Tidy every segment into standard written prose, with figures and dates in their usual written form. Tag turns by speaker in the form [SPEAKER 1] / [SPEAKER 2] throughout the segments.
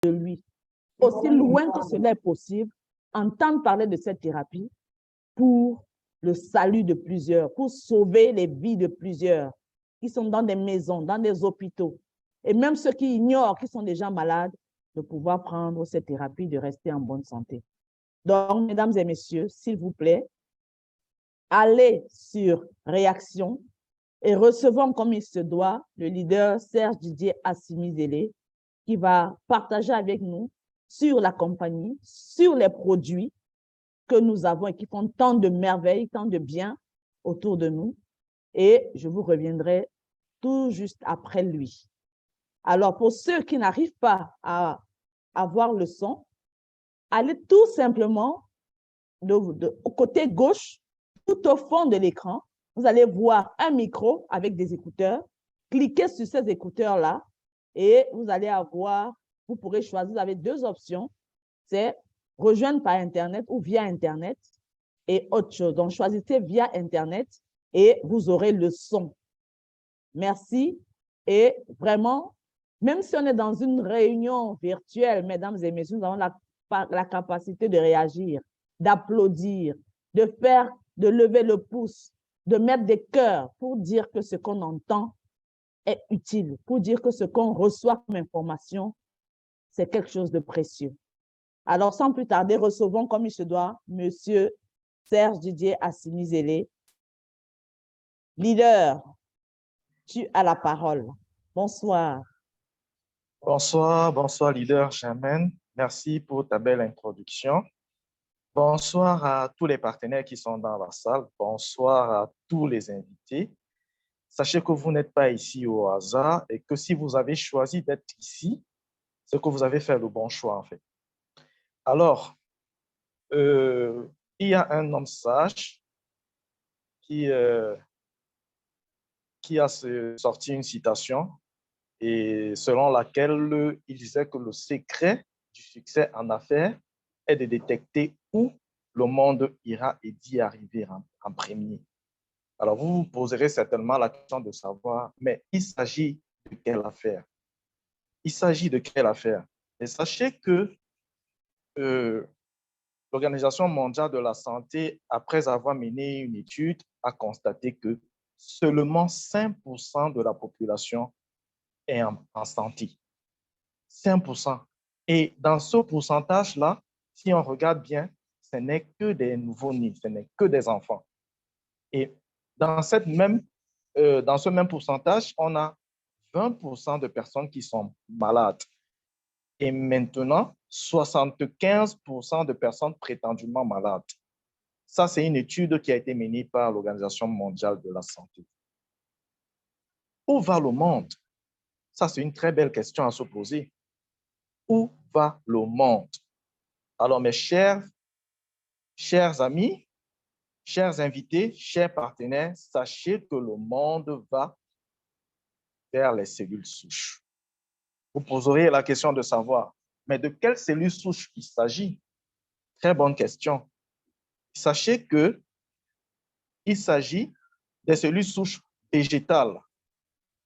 [SPEAKER 1] de lui, aussi loin que cela est possible, entendre parler de cette thérapie pour le salut de plusieurs, pour sauver les vies de plusieurs qui sont dans des maisons, dans des hôpitaux. Et même ceux qui ignorent, qui sont déjà malades, de pouvoir prendre cette thérapie, de rester en bonne santé. Donc, mesdames et messieurs, s'il vous plaît, allez sur Réaction et recevons comme il se doit le leader Serge Didier Assimi-Zélé qui va partager avec nous sur la compagnie, sur les produits que nous avons et qui font tant de merveilles, tant de bien autour de nous. Et je vous reviendrai tout juste après lui. Alors, pour ceux qui n'arrivent pas à avoir le son, allez tout simplement au côté gauche, tout au fond de l'écran, vous allez voir un micro avec des écouteurs. Cliquez sur ces écouteurs-là et vous allez avoir, vous pourrez choisir, vous avez deux options, c'est rejoindre par Internet ou via Internet et autre chose. Donc, choisissez via Internet et vous aurez le son. Merci. Et vraiment, même si on est dans une réunion virtuelle, mesdames et messieurs, nous avons la capacité de réagir, d'applaudir, de lever le pouce, de mettre des cœurs pour dire que ce qu'on entend est utile, pour dire que ce qu'on reçoit comme information, c'est quelque chose de précieux. Alors, sans plus tarder, recevons comme il se doit Monsieur Serge Didier Assimi-Zélé. Leader, tu as la parole. Bonsoir.
[SPEAKER 2] Bonsoir, bonsoir leader Germaine. Merci pour ta belle introduction. Bonsoir à tous les partenaires qui sont dans la salle. Bonsoir à tous les invités. Sachez que vous n'êtes pas ici au hasard et que si vous avez choisi d'être ici, c'est que vous avez fait le bon choix en fait. Alors, il y a un homme sage qui a sorti une citation et selon laquelle il disait que le secret du succès en affaires est de détecter où le monde ira et d'y arriver en premier. Alors, vous vous poserez certainement la question de savoir, mais il s'agit de quelle affaire? Il s'agit de quelle affaire? Et sachez que l'Organisation mondiale de la santé, après avoir mené une étude, a constaté que seulement 5% de la population est en santé. 5%. Et dans ce pourcentage-là, si on regarde bien, ce n'est que des nouveaux-nés, ce n'est que des enfants. Et dans ce même pourcentage, on a 20% de personnes qui sont malades. Et maintenant, 75% de personnes prétendument malades. Ça, c'est une étude qui a été menée par l'Organisation mondiale de la santé. Où va le monde? Ça, c'est une très belle question à se poser. Où va le monde? Alors, mes chers amis, chers invités, chers partenaires, sachez que le monde va vers les cellules souches. Vous poserez la question de savoir, mais de quelles cellules souches il s'agit? Très bonne question. Sachez qu'il s'agit des cellules souches végétales,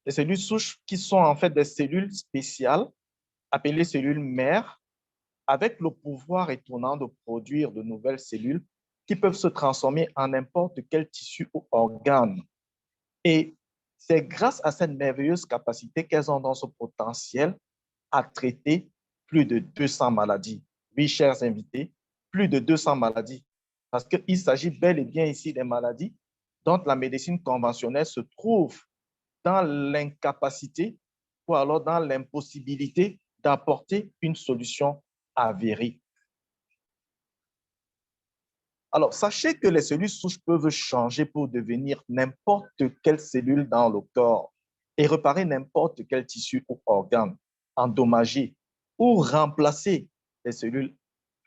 [SPEAKER 2] des cellules souches qui sont en fait des cellules spéciales appelées cellules mères, avec le pouvoir étonnant de produire de nouvelles cellules qui peuvent se transformer en n'importe quel tissu ou organe. Et c'est grâce à cette merveilleuse capacité qu'elles ont dans ce potentiel à traiter plus de 200 maladies. Oui, chers invités, plus de 200 maladies. Parce qu'il s'agit bel et bien ici des maladies dont la médecine conventionnelle se trouve dans l'incapacité ou alors dans l'impossibilité d'apporter une solution avérée. Alors, sachez que les cellules souches peuvent changer pour devenir n'importe quelle cellule dans le corps et réparer n'importe quel tissu ou organe endommagé ou remplacer les cellules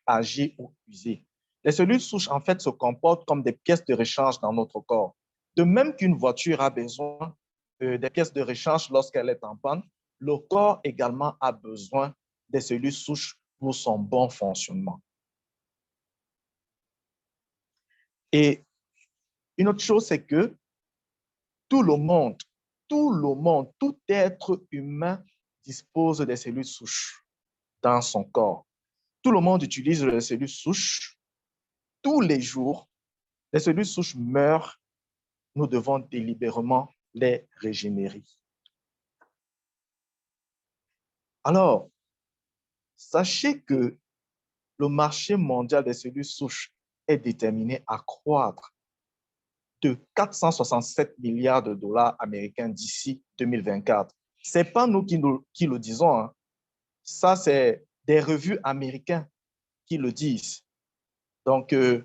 [SPEAKER 2] âgées ou usées. Les cellules souches, en fait, se comportent comme des pièces de rechange dans notre corps. De même qu'une voiture a besoin des pièces de rechange lorsqu'elle est en panne, le corps également a besoin des cellules souches pour son bon fonctionnement. Et une autre chose, c'est que tout le monde, tout être humain dispose des cellules souches dans son corps. Tout le monde utilise les cellules souches. Tous les jours, les cellules souches meurent. Nous devons délibérément les régénérer. Alors, sachez que le marché mondial des cellules souches est déterminé à croître de 467 milliards de dollars américains d'ici 2024. Ce n'est pas nous qui le disons. Hein. Ça, c'est des revues américaines qui le disent. Donc, nous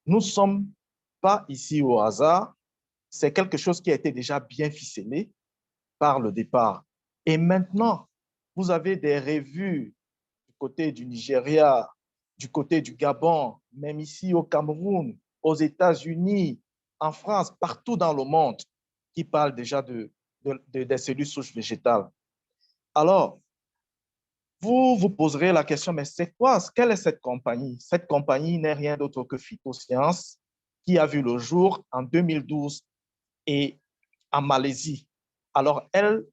[SPEAKER 2] ne sommes pas ici au hasard. C'est quelque chose qui a été déjà bien ficelé par le départ. Et maintenant, vous avez des revues du côté du Nigeria, du côté du Gabon, même ici au Cameroun, aux États-Unis, en France, partout dans le monde, qui parlent déjà des cellules souches végétales. Alors, vous vous poserez la question, mais c'est quoi? Quelle est cette compagnie? Cette compagnie n'est rien d'autre que Phytosciences, qui a vu le jour en 2012 et en Malaisie. Alors, elle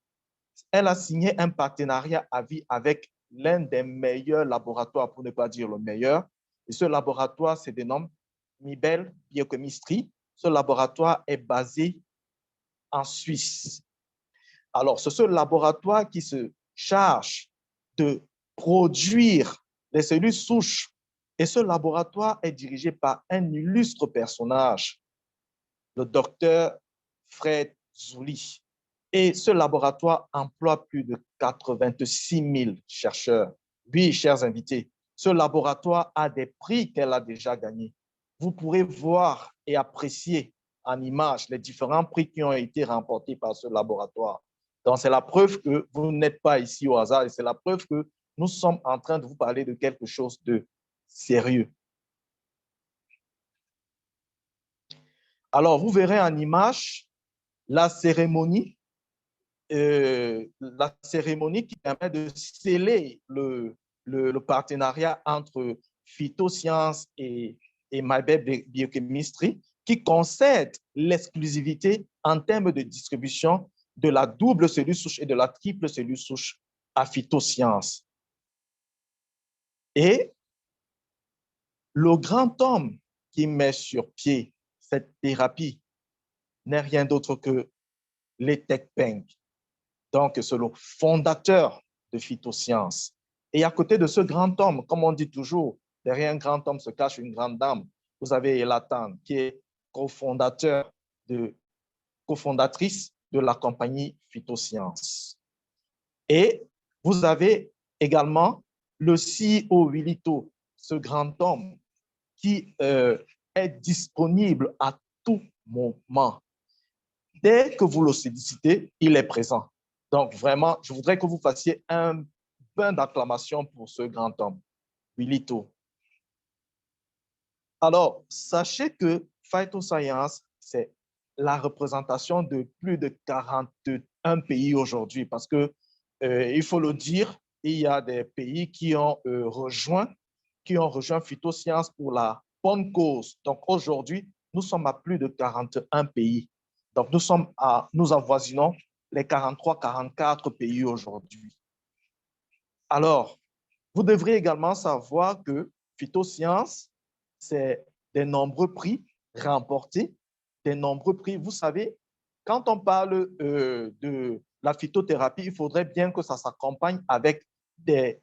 [SPEAKER 2] a signé un partenariat à vie avec l'un des meilleurs laboratoires, pour ne pas dire le meilleur. Et ce laboratoire se dénomme Mibel Biochemistry. Ce laboratoire est basé en Suisse. Alors, c'est ce laboratoire qui se charge de produire les cellules souches. Et ce laboratoire est dirigé par un illustre personnage, le docteur Fred Zouli. Et ce laboratoire emploie plus de 86 000 chercheurs. Oui, chers invités, ce laboratoire a des prix qu'elle a déjà gagnés. Vous pourrez voir et apprécier en images les différents prix qui ont été remportés par ce laboratoire. Donc, c'est la preuve que vous n'êtes pas ici au hasard et c'est la preuve que nous sommes en train de vous parler de quelque chose de sérieux. Alors, vous verrez en image la cérémonie qui permet de sceller le partenariat entre Phytosciences et MyBeb Biochemistry, qui concède l'exclusivité en termes de distribution de la double cellule souche et de la triple cellule souche à Phytosciences. Et le grand homme qui met sur pied cette thérapie n'est rien d'autre que Letek Peng. Donc, c'est le fondateur de Phytosciences. Et à côté de ce grand homme, comme on dit toujours, derrière un grand homme se cache une grande dame. Vous avez Elatan, qui est cofondatrice de la compagnie Phytosciences. Et vous avez également le CEO Willito, ce grand homme qui est disponible à tout moment. Dès que vous le sollicitez, il est présent. Donc, vraiment, je voudrais que vous fassiez un bain d'acclamation pour ce grand homme, Willito. Alors, sachez que Phytoscience, c'est la représentation de plus de 41 pays aujourd'hui parce que, il faut le dire, il y a des pays qui ont rejoint Phytoscience pour la bonne cause. Donc, aujourd'hui, nous sommes à plus de 41 pays. Donc, nous avoisinons les 43, 44 pays aujourd'hui. Alors, vous devrez également savoir que Phytoscience, c'est des nombreux prix remportés, des nombreux prix. Vous savez, quand on parle de la phytothérapie, il faudrait bien que ça s'accompagne avec des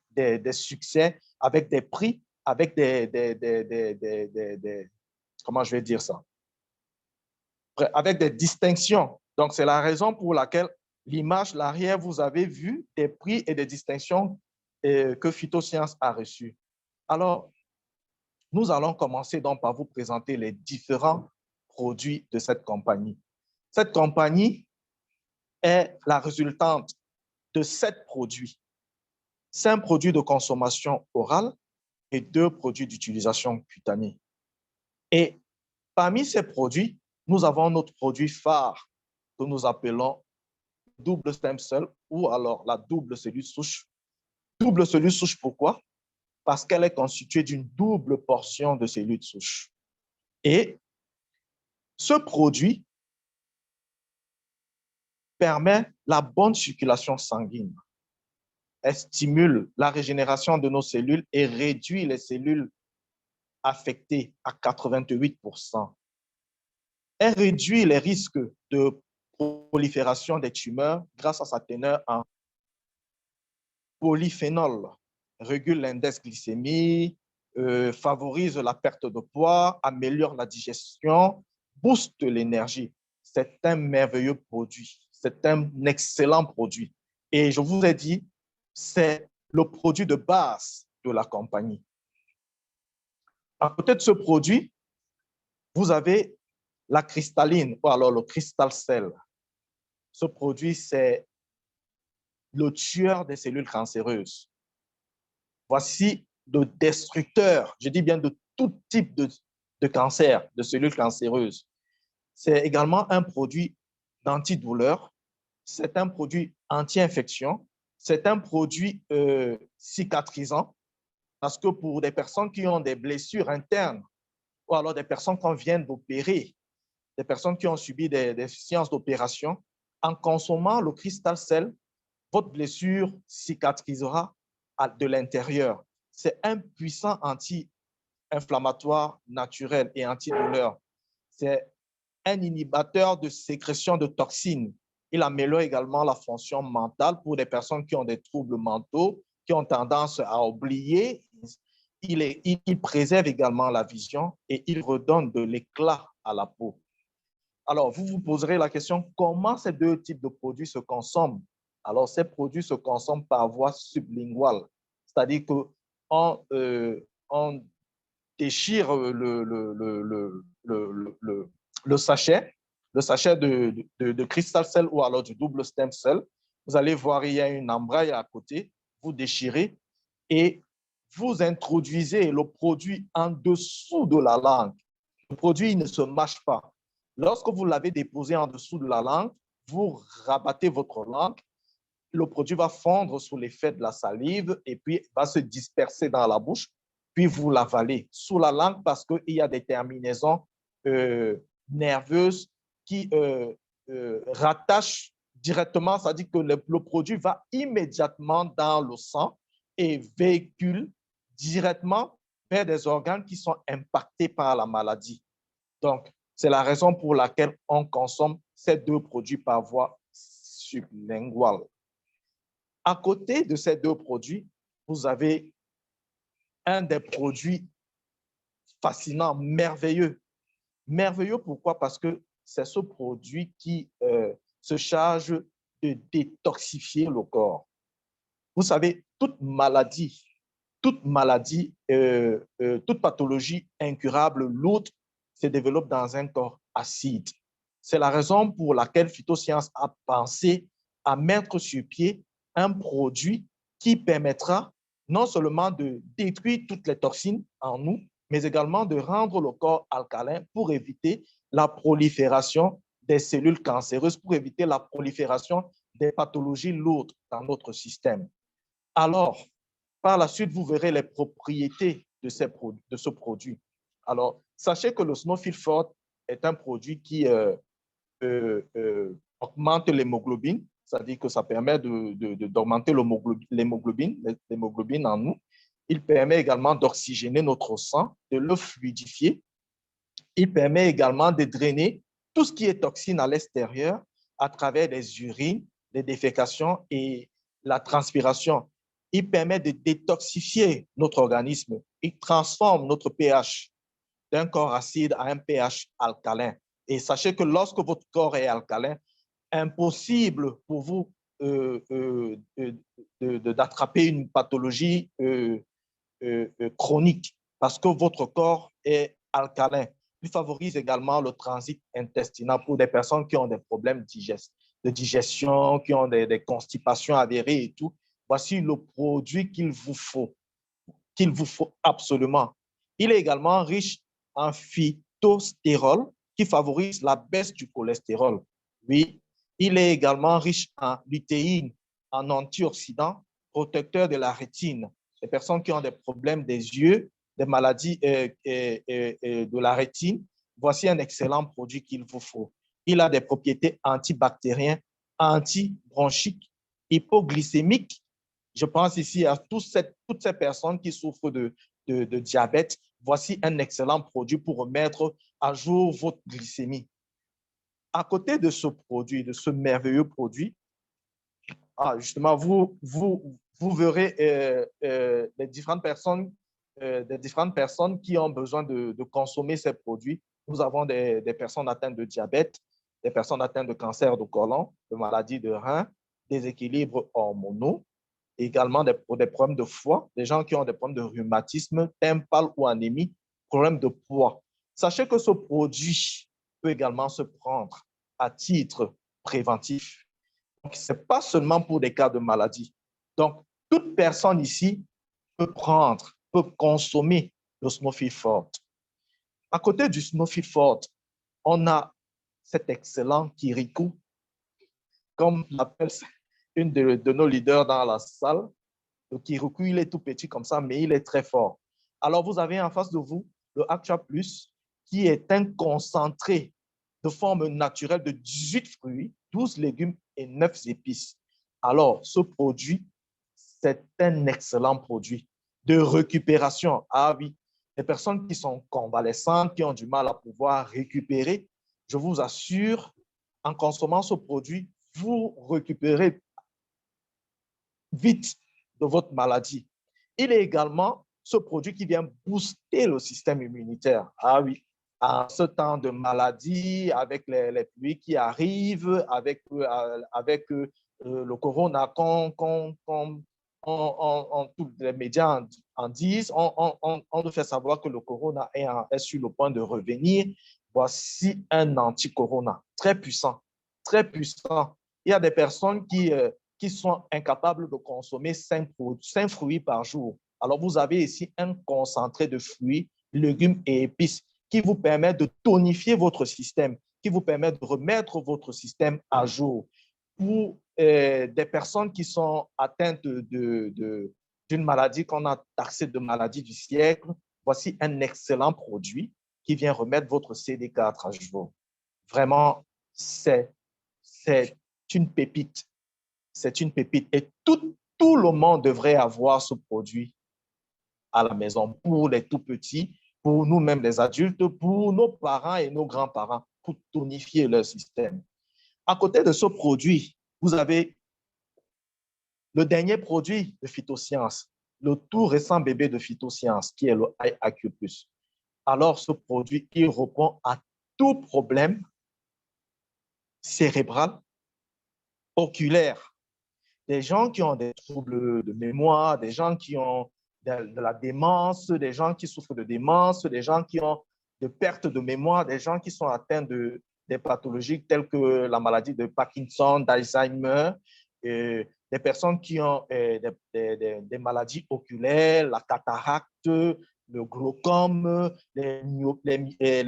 [SPEAKER 2] succès, avec des prix, avec comment je vais dire ça? Avec des distinctions. Donc, c'est la raison pour laquelle l'image, l'arrière, vous avez vu des prix et des distinctions que Phytoscience a reçues. Alors, nous allons commencer donc par vous présenter les différents produits de cette compagnie. Cette compagnie est la résultante de 7 produits. 5 produits de consommation orale et 2 produits d'utilisation cutanée. Et parmi ces produits, nous avons notre produit phare que nous appelons double stem cell ou alors la double cellule souche. Double cellule souche, pourquoi? Parce qu'elle est constituée d'une double portion de cellules souches. Et ce produit permet la bonne circulation sanguine. Elle stimule la régénération de nos cellules et réduit les cellules affectées à 88%. Elle réduit les risques de prolifération des tumeurs grâce à sa teneur en polyphénol, régule l'index glycémie, favorise la perte de poids, améliore la digestion, booste l'énergie. C'est un merveilleux produit. C'est un excellent produit. Et je vous ai dit, c'est le produit de base de la compagnie. À côté de ce produit, vous avez la cristalline, ou alors le Crystal Cell. Ce produit, c'est le tueur des cellules cancéreuses. Voici le destructeur, je dis bien de tout type de cancer, de cellules cancéreuses. C'est également un produit d'antidouleur, c'est un produit anti-infection, c'est un produit cicatrisant, parce que pour des personnes qui ont des blessures internes, ou alors des personnes qu'on vient d'opérer, des personnes qui ont subi des séances d'opération, en consommant le Crystal Cell, votre blessure cicatrisera de l'intérieur. C'est un puissant anti-inflammatoire naturel et antidouleur. C'est un inhibiteur de sécrétion de toxines. Il améliore également la fonction mentale pour des personnes qui ont des troubles mentaux, qui ont tendance à oublier. Il préserve également la vision et il redonne de l'éclat à la peau. Alors, vous vous poserez la question, comment ces deux types de produits se consomment? Alors, ces produits se consomment par voie sublinguale, c'est-à-dire qu'on déchire le sachet de Crystal Cell ou alors du double stem cell. Vous allez voir, il y a une embraille à côté, vous déchirez et vous introduisez le produit en dessous de la langue. Le produit il ne se mâche pas. Lorsque vous l'avez déposé en dessous de la langue, vous rabattez votre langue, le produit va fondre sous l'effet de la salive et puis va se disperser dans la bouche, puis vous l'avalez sous la langue parce qu'il y a des terminaisons nerveuses qui rattachent directement, c'est-à-dire que le produit va immédiatement dans le sang et véhicule directement vers des organes qui sont impactés par la maladie. Donc, c'est la raison pour laquelle on consomme ces deux produits par voie sublinguale. À côté de ces deux produits, vous avez un des produits fascinants, merveilleux. Merveilleux, pourquoi? Parce que c'est ce produit qui se charge de détoxifier le corps. Vous savez, toute maladie, toute pathologie incurable, lourde, se développe dans un corps acide. C'est la raison pour laquelle Phytosciences a pensé à mettre sur pied un produit qui permettra non seulement de détruire toutes les toxines en nous, mais également de rendre le corps alcalin pour éviter la prolifération des cellules cancéreuses, pour éviter la prolifération des pathologies lourdes dans notre système. Alors, par la suite, vous verrez les propriétés de ce produit. Alors, sachez que le Snowfield Forte est un produit qui augmente l'hémoglobine, c'est-à-dire que ça permet d'augmenter l'hémoglobine en nous. Il permet également d'oxygéner notre sang, de le fluidifier. Il permet également de drainer tout ce qui est toxine à l'extérieur à travers les urines, les défécations et la transpiration. Il permet de détoxifier notre organisme. Il transforme notre pH d'un corps acide à un pH alcalin. Et sachez que lorsque votre corps est alcalin, impossible pour vous d'attraper une pathologie chronique parce que votre corps est alcalin. Il favorise également le transit intestinal pour des personnes qui ont des problèmes de digestion, qui ont des constipations avérées et tout. Voici le produit qu'il vous faut absolument. Il est également riche en phytostérol qui favorise la baisse du cholestérol. Oui, il est également riche en lutéine, en antioxydants, protecteur de la rétine. Les personnes qui ont des problèmes des yeux, des maladies de la rétine, voici un excellent produit qu'il vous faut. Il a des propriétés antibactériennes, antibronchiques, hypoglycémiques Je pense ici à toutes ces personnes qui souffrent de diabète. Voici un excellent produit pour remettre à jour votre glycémie. À côté de ce produit, de ce merveilleux produit, justement, vous verrez des différentes personnes qui ont besoin de consommer ces produits. Nous avons des personnes atteintes de diabète, des personnes atteintes de cancer du côlon, de maladies de rein, déséquilibres hormonaux, également des problèmes de foie, des gens qui ont des problèmes de rhumatisme, tympale ou anémie, problèmes de poids. Sachez que ce produit peut également se prendre à titre préventif. Donc, ce n'est pas seulement pour des cas de maladie. Donc, toute personne ici peut prendre, peut consommer le Sanofi Forte. À côté du Sanofi Forte, on a cet excellent Kirikou, comme l'appelle une de nos leaders dans la salle. Le Kirikou, il est tout petit comme ça, mais il est très fort. Alors, vous avez en face de vous le Actua Plus, qui est un concentré de forme naturelle de 18 fruits, 12 légumes et 9 épices. Alors, ce produit, c'est un excellent produit de récupération. Ah oui, les personnes qui sont convalescentes, qui ont du mal à pouvoir récupérer, je vous assure, en consommant ce produit, vous récupérez vite de votre maladie. Il est également ce produit qui vient booster le système immunitaire. Ah oui, en ce temps de maladie, avec les pluies qui arrivent, avec le corona, tous les médias en disent, on nous fait savoir que le corona est sur le point de revenir. Voici un anti-corona très puissant, très puissant. Il y a des personnes qui sont incapables de consommer 5 fruits par jour. Alors, vous avez ici un concentré de fruits, légumes et épices qui vous permet de tonifier votre système, qui vous permet de remettre votre système à jour. Pour des personnes qui sont atteintes d'une maladie qu'on a taxée de maladie du siècle, voici un excellent produit qui vient remettre votre CD4 à jour. Vraiment, c'est une pépite. C'est une pépite. Et tout le monde devrait avoir ce produit à la maison pour les tout petits, pour nous-mêmes les adultes, pour nos parents et nos grands-parents, pour tonifier leur système. À côté de ce produit, vous avez le dernier produit de Phytosciences, le tout récent bébé de Phytosciences, qui est le IAQ+. Alors, ce produit, il répond à tout problème cérébral, oculaire. Des gens qui ont des troubles de mémoire, des gens qui ont de la démence, des gens qui souffrent de démence, des gens qui ont de perte de mémoire, des gens qui sont atteints des pathologies telles que la maladie de Parkinson, d'Alzheimer, des personnes qui ont des maladies oculaires, la cataracte, le glaucome, les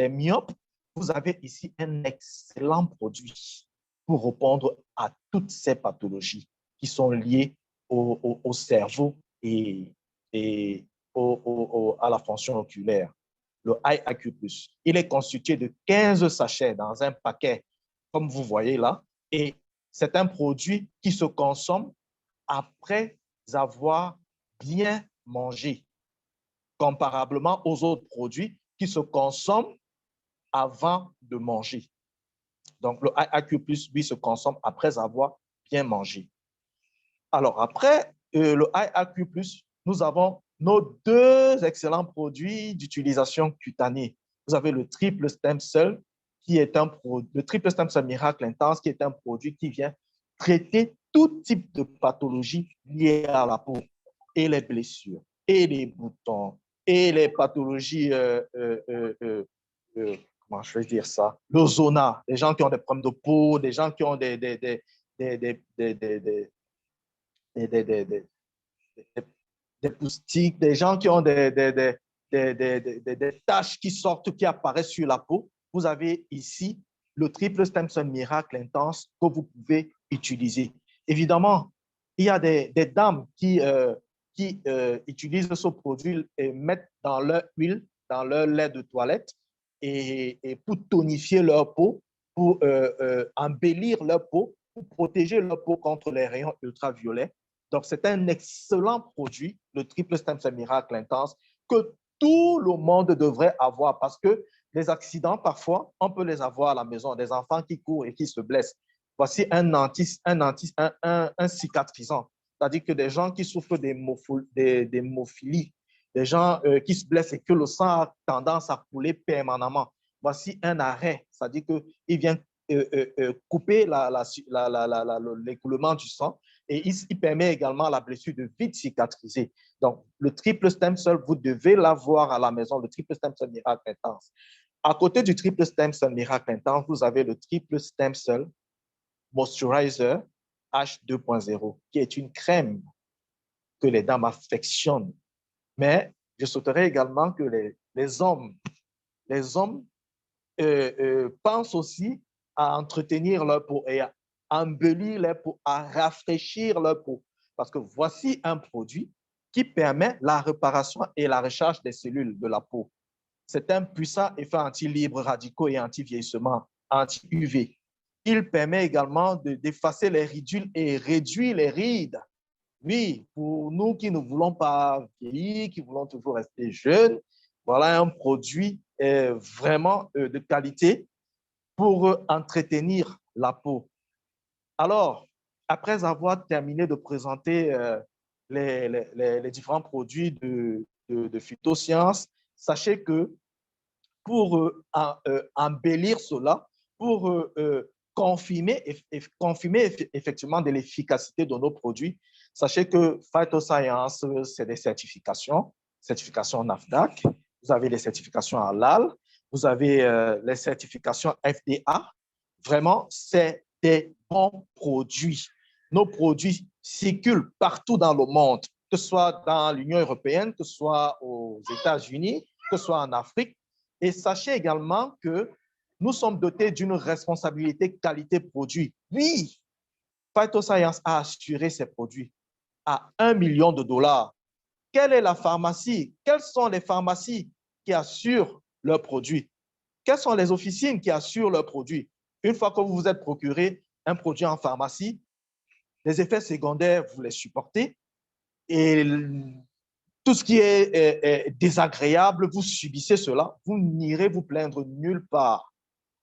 [SPEAKER 2] myopes. Vous avez ici un excellent produit pour répondre à toutes ces pathologies qui sont liées au cerveau et à la fonction oculaire. Le IAQ+. Il est constitué de 15 sachets dans un paquet, comme vous voyez là, et c'est un produit qui se consomme après avoir bien mangé, comparablement aux autres produits qui se consomment avant de manger. Donc, le IAQ+, lui, se consomme après avoir bien mangé. Alors, après le IAQ+, nous avons nos deux excellents produits d'utilisation cutanée. Vous avez le triple stem cell, le triple stem cell miracle intense, qui est un produit qui vient traiter tout type de pathologie liée à la peau, et les blessures, et les boutons, et les pathologies, comment je vais dire ça, le zona, des gens qui ont des problèmes de peau, des gens qui ont des poustiques, des gens qui ont des taches qui sortent, qui apparaissent sur la peau. Vous avez ici le triple stem cell miracle intense que vous pouvez utiliser. Évidemment, il y a des dames qui utilisent ce produit et mettent dans leur huile, dans leur lait de toilette et pour tonifier leur peau, pour embellir leur peau, pour protéger leur peau contre les rayons ultraviolets. Donc, c'est un excellent produit, le triple stem cell miracle intense, que tout le monde devrait avoir parce que les accidents, parfois, on peut les avoir à la maison, des enfants qui courent et qui se blessent. Voici un cicatrisant, c'est-à-dire que des gens qui souffrent d'hémophilie, des gens qui se blessent et que le sang a tendance à couler permanemment. Voici un arrêt, c'est-à-dire qu'il vient couper l'écoulement du sang et il permet également à la blessure de vite cicatriser. Donc, le triple stem cell, vous devez l'avoir à la maison, le triple stem cell miracle intense. À côté du triple stem cell miracle intense, vous avez le triple stem cell moisturizer H2.0, qui est une crème que les dames affectionnent. Mais je souhaiterais également que les hommes pensent aussi à entretenir leur peau et à embellir leur peau, à rafraîchir leur peau. Parce que voici un produit qui permet la réparation et la recharge des cellules de la peau. C'est un puissant effet anti-libres radicaux et anti-vieillissement, anti-UV. Il permet également d'effacer les ridules et réduire les rides. Oui, pour nous qui ne voulons pas vieillir, qui voulons toujours rester jeunes, voilà un produit vraiment de qualité pour entretenir la peau. Alors, après avoir terminé de présenter les différents produits de phytosciences, sachez que pour embellir cela, pour confirmer effectivement de l'efficacité de nos produits, sachez que Phytoscience, c'est des certifications NAFDAC, vous avez les certifications halal, vous avez les certifications FDA. Vraiment, c'est des bons produits. Nos produits circulent partout dans le monde, que ce soit dans l'Union européenne, que ce soit aux États-Unis, que ce soit en Afrique. Et sachez également que nous sommes dotés d'une responsabilité qualité-produit. Oui, Phytoscience a assuré ses produits à $1 million. Quelle est la pharmacie? Quelles sont les pharmacies qui assurent leurs produits? Quelles sont les officines qui assurent leurs produits? Une fois que vous vous êtes procuré un produit en pharmacie, les effets secondaires, vous les supportez et tout ce qui est désagréable, vous subissez cela, vous n'irez vous plaindre nulle part.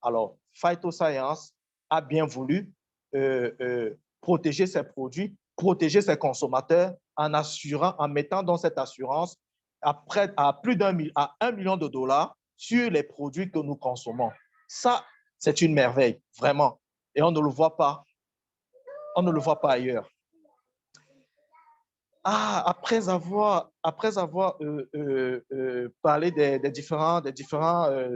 [SPEAKER 2] Alors, Phytoscience a bien voulu protéger ses produits, protéger ses consommateurs en assurant, en mettant dans cette assurance à plus d'1 million sur les produits que nous consommons. Ça, c'est une merveille, vraiment. Et on ne le voit pas. On ne le voit pas ailleurs. Après avoir parlé des différentes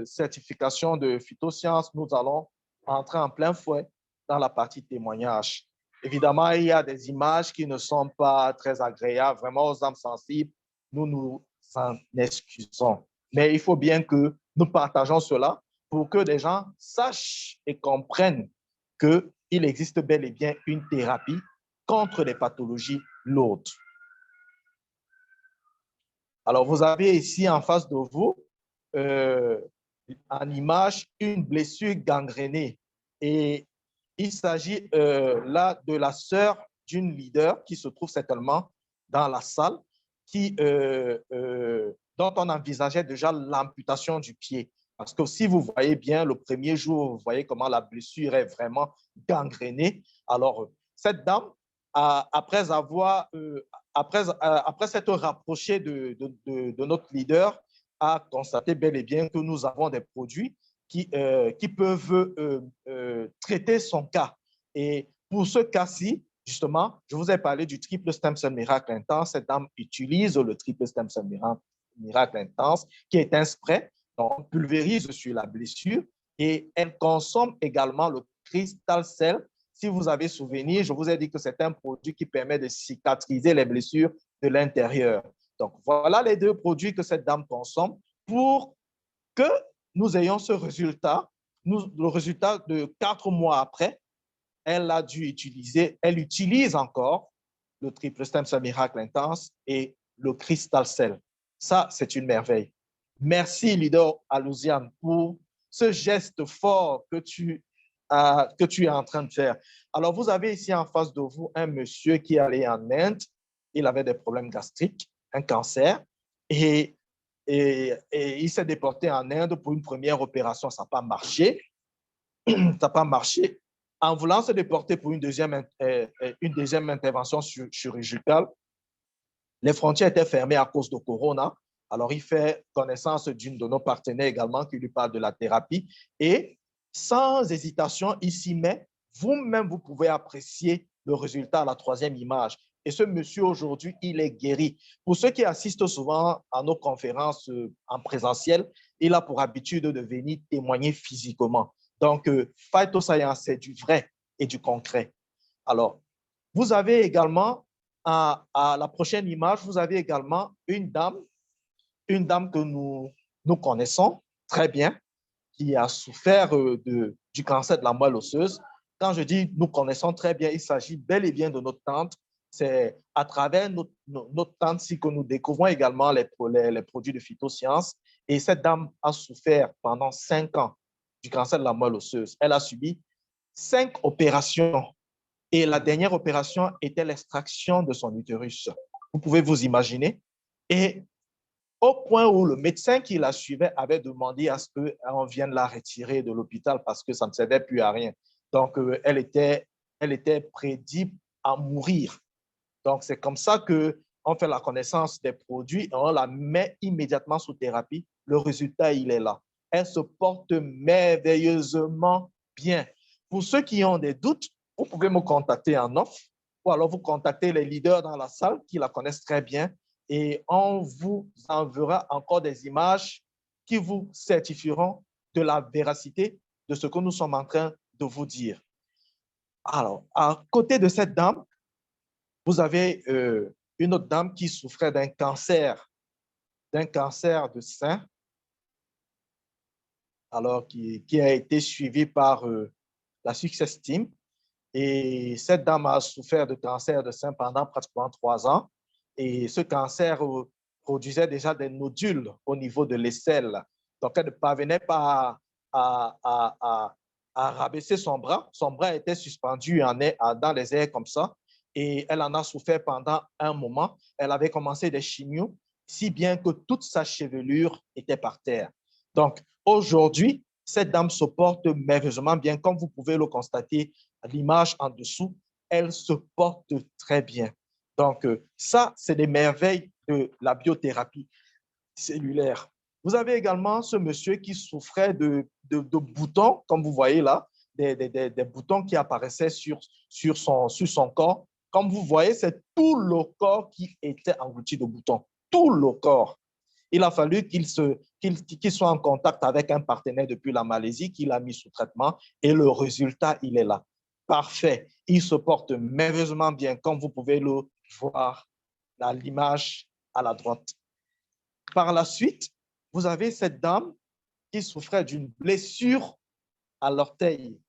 [SPEAKER 2] certifications de phytosciences, nous allons entrer en plein fouet dans la partie témoignage. Évidemment, il y a des images qui ne sont pas très agréables, vraiment aux âmes sensibles. Nous nous en excusons. Mais il faut bien que nous partageons cela pour que les gens sachent et comprennent qu'il existe bel et bien une thérapie contre les pathologies lourdes. Alors, vous avez ici en face de vous, en image, une blessure gangrénée. Et il s'agit là de la sœur d'une leader qui se trouve certainement dans la salle, dont on envisageait déjà l'amputation du pied. Parce que si vous voyez bien, le premier jour, vous voyez comment la blessure est vraiment gangrénée. Alors, cette dame, après s'être rapproché de notre leader, a constaté bel et bien que nous avons des produits qui peuvent traiter son cas. Et pour ce cas-ci, justement, je vous ai parlé du triple stem cell miracle intense. Cette dame utilise le triple stem cell miracle intense, qui est un spray, donc on pulvérise sur la blessure, et elle consomme également le crystal cell. Si vous avez souvenir, je vous ai dit que c'est un produit qui permet de cicatriser les blessures de l'intérieur. Donc, voilà les deux produits que cette dame consomme pour que nous ayons ce résultat. Le résultat de 4 mois après, elle utilise encore le triple stem cell miracle intense et le crystal cell. Ça, c'est une merveille. Merci, leader Alousiane, pour ce geste fort que tu es en train de faire. Alors, vous avez ici en face de vous un monsieur qui est allé en Inde. Il avait des problèmes gastriques, un cancer, et il s'est déporté en Inde pour une première opération. Ça n'a pas marché. Ça n'a pas marché. En voulant se déporter pour une deuxième intervention chirurgicale, les frontières étaient fermées à cause de Corona. Alors, il fait connaissance d'une de nos partenaires également qui lui parle de la thérapie. Et sans hésitation, il s'y met. Vous-même, vous pouvez apprécier le résultat à la troisième image. Et ce monsieur, aujourd'hui, il est guéri. Pour ceux qui assistent souvent à nos conférences en présentiel, il a pour habitude de venir témoigner physiquement. Donc, Phytoscience, c'est du vrai et du concret. Alors, vous avez également, à la prochaine image, vous avez également une dame que nous connaissons très bien, qui a souffert du cancer de la moelle osseuse. Quand je dis nous connaissons très bien, il s'agit bel et bien de notre tante. C'est à travers notre tante si que nous découvrons également les produits de phytosciences. Et cette dame a souffert pendant 5 ans du cancer de la moelle osseuse. Elle a subi 5 opérations. Et la dernière opération était l'extraction de son utérus. Vous pouvez vous imaginer. Et au point où le médecin qui la suivait avait demandé à ce qu'on vienne la retirer de l'hôpital parce que ça ne servait plus à rien. Donc, elle était prédite à mourir. Donc, c'est comme ça qu'on fait la connaissance des produits et on la met immédiatement sous thérapie. Le résultat, il est là. Elle se porte merveilleusement bien. Pour ceux qui ont des doutes, vous pouvez me contacter en offre ou alors vous contactez les leaders dans la salle qui la connaissent très bien et on vous enverra encore des images qui vous certifieront de la véracité de ce que nous sommes en train de vous dire. Alors, à côté de cette dame, vous avez une autre dame qui souffrait d'un cancer de sein, alors qui a été suivie par la Success Team. Et cette dame a souffert de cancer de sein pendant pratiquement 3 ans. Et ce cancer produisait déjà des nodules au niveau de l'aisselle. Donc, elle ne parvenait pas à rabaisser son bras. Son bras était suspendu dans les airs comme ça. Et elle en a souffert pendant un moment. Elle avait commencé des chimios, si bien que toute sa chevelure était par terre. Donc, aujourd'hui, cette dame se porte merveilleusement bien. Comme vous pouvez le constater, l'image en dessous, elle se porte très bien. Donc, ça, c'est des merveilles de la biothérapie cellulaire. Vous avez également ce monsieur qui souffrait de boutons, comme vous voyez là, des boutons qui apparaissaient sur son corps. Comme vous voyez, c'est tout le corps qui était englouti de boutons. Tout le corps. Il a fallu qu'il soit en contact avec un partenaire depuis la Malaisie, qu'il a mis sous traitement et le résultat, il est là. Parfait. Il se porte merveilleusement bien, comme vous pouvez le voir dans l'image à la droite. Par la suite, vous avez cette dame qui souffrait d'une blessure à l'orteil.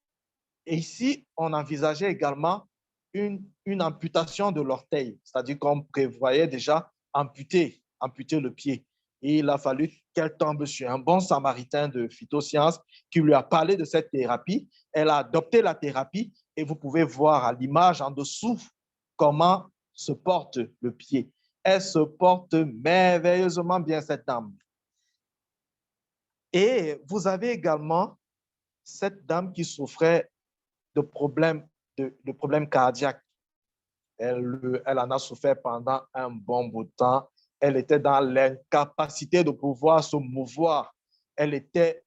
[SPEAKER 2] Et ici, on envisageait également une amputation de l'orteil, c'est-à-dire qu'on prévoyait déjà amputer le pied. Et il a fallu qu'elle tombe sur un bon samaritain de phytosciences qui lui a parlé de cette thérapie. Elle a adopté la thérapie et vous pouvez voir à l'image en dessous comment se porte le pied. Elle se porte merveilleusement bien, cette dame. Et vous avez également cette dame qui souffrait de problèmes cardiaques. Elle en a souffert pendant un bon bout de temps. Elle était dans l'incapacité de pouvoir se mouvoir. Elle était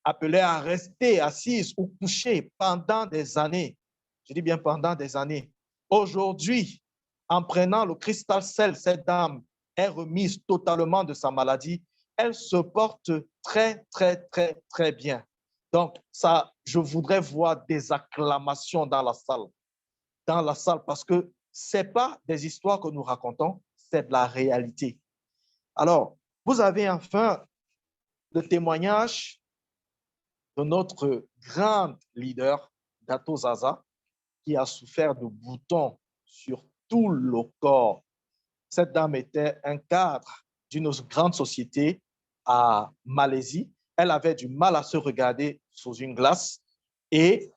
[SPEAKER 2] appelée à rester assise ou couchée pendant des années. Je dis bien pendant des années. Aujourd'hui, en prenant le Crystal Cell, cette dame est remise totalement de sa maladie. Elle se porte très, très, très, très bien. Donc, ça, je voudrais voir des acclamations dans la salle parce que ce n'est pas des histoires que nous racontons, c'est de la réalité. Alors, vous avez enfin le témoignage de notre grand leader, Dato Zaza, qui a souffert de boutons sur tout le corps. Cette dame était un cadre d'une grande société à Malaisie. Elle avait du mal à se regarder sous une glace et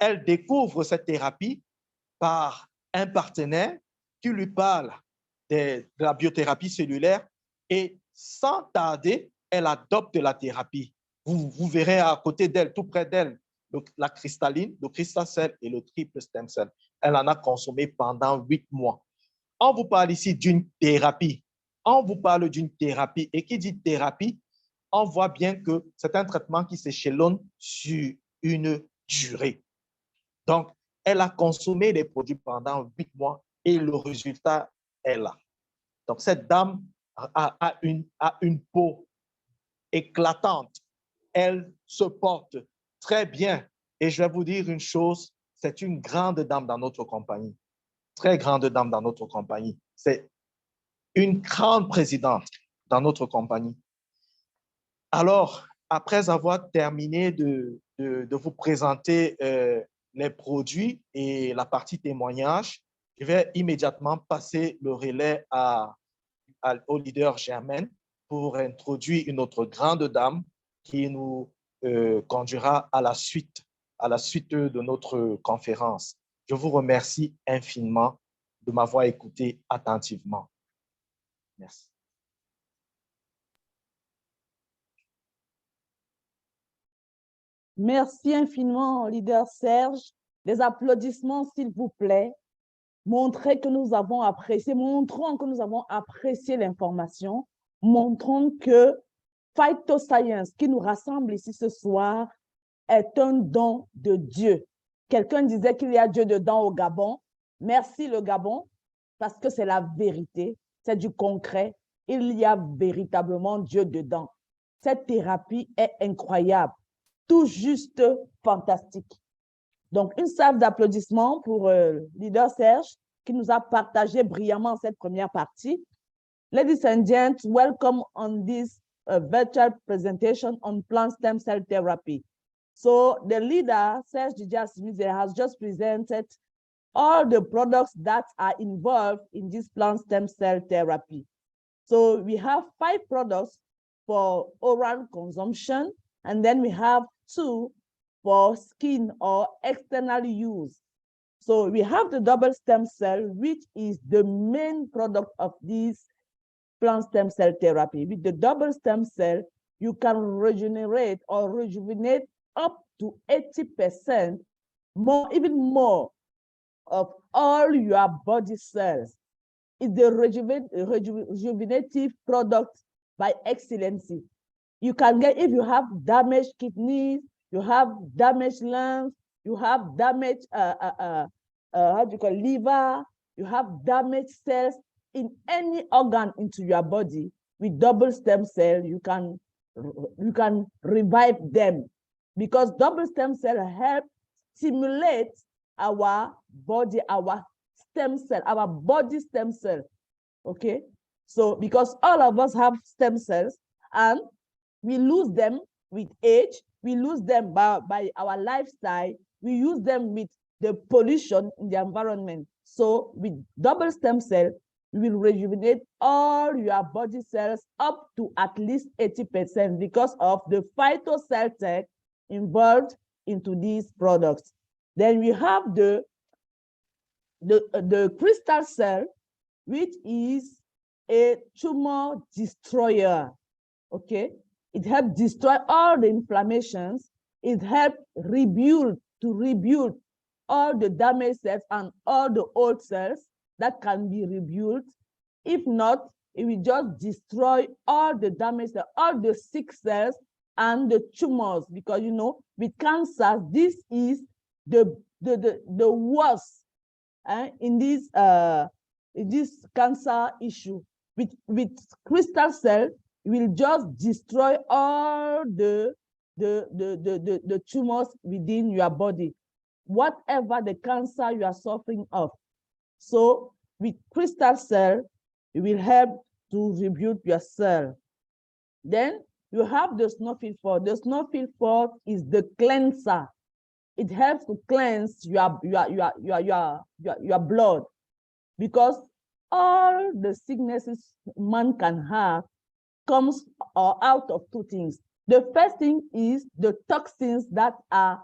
[SPEAKER 2] elle découvre cette thérapie par un partenaire qui lui parle de la biothérapie cellulaire et sans tarder, elle adopte la thérapie. Vous verrez à côté d'elle, tout près d'elle, la cristalline, le crystal cell et le triple stem cell. Elle en a consommé pendant 8 mois. On vous parle ici d'une thérapie. On vous parle d'une thérapie. Et qui dit thérapie, on voit bien que c'est un traitement qui s'échelonne sur une durée. Donc, elle a consommé les produits pendant 8 mois et le résultat est là. Donc, cette dame a une peau éclatante. Elle se porte très bien. Et je vais vous dire une chose, c'est une grande dame dans notre compagnie. Très grande dame dans notre compagnie. C'est une grande présidente dans notre compagnie. Alors, après avoir terminé de vous présenter les produits et la partie témoignage, je vais immédiatement passer le relais au leader Germaine pour introduire une autre grande dame qui nous conduira à la suite de notre conférence. Je vous remercie infiniment de m'avoir écouté attentivement. Merci.
[SPEAKER 1] Merci infiniment, leader Serge. Des applaudissements, s'il vous plaît. Montrons que nous avons apprécié l'information. Montrons que Phytoscience, qui nous rassemble ici ce soir, est un don de Dieu. Quelqu'un disait qu'il y a Dieu dedans au Gabon. Merci le Gabon, parce que c'est la vérité, c'est du concret. Il y a véritablement Dieu dedans. Cette thérapie est incroyable, tout juste fantastique. Donc, une salve d'applaudissements pour leader Serge, qui nous a partagé brillamment cette première partie. Ladies and gentlemen, welcome on this virtual presentation on plant stem cell therapy. So the leader, Serge Didier-Simize, has just presented all the products that are involved in this plant stem cell therapy. So we have 5 products for oral consumption, and then we have 2 for skin or external use. So we have the double stem cell, which is the main product of this plant stem cell therapy. With the double stem cell, you can regenerate or rejuvenate up to 80% more, even more, of all your body cells. It's the rejuvenative product by excellency. You can get, if you have damaged kidneys, you have damaged lungs, you have damaged liver, you have damaged cells in any organ into your body, with double stem cell, you can revive them, because double stem cell help stimulate our body, our stem cell, our body stem cell. Okay, so because all of us have stem cells and we lose them with age, we lose them by our lifestyle, we use them with the pollution in the environment. So with double stem cell, we will rejuvenate all your body cells up to at least 80% because of the phytocell tech involved into these products. Then we have the crystal cell, which is a tumor destroyer. Okay, it helps destroy all the inflammations. It helps rebuild all the damaged cells and all the old cells that can be rebuilt. If not, it will just destroy all the damaged cells, all the sick cells and the tumors, because you know, with cancer, this is the worst in this cancer issue. With crystal cell, it will just destroy all the tumors within your body, whatever the cancer you are suffering of. So with crystal cell, it will help to rebuild your cell. Then you have the Snowfield 4. The Snowfield 4 is the cleanser. It helps to cleanse your blood, because all the sicknesses man can have comes out of 2 things. The first thing is the toxins that are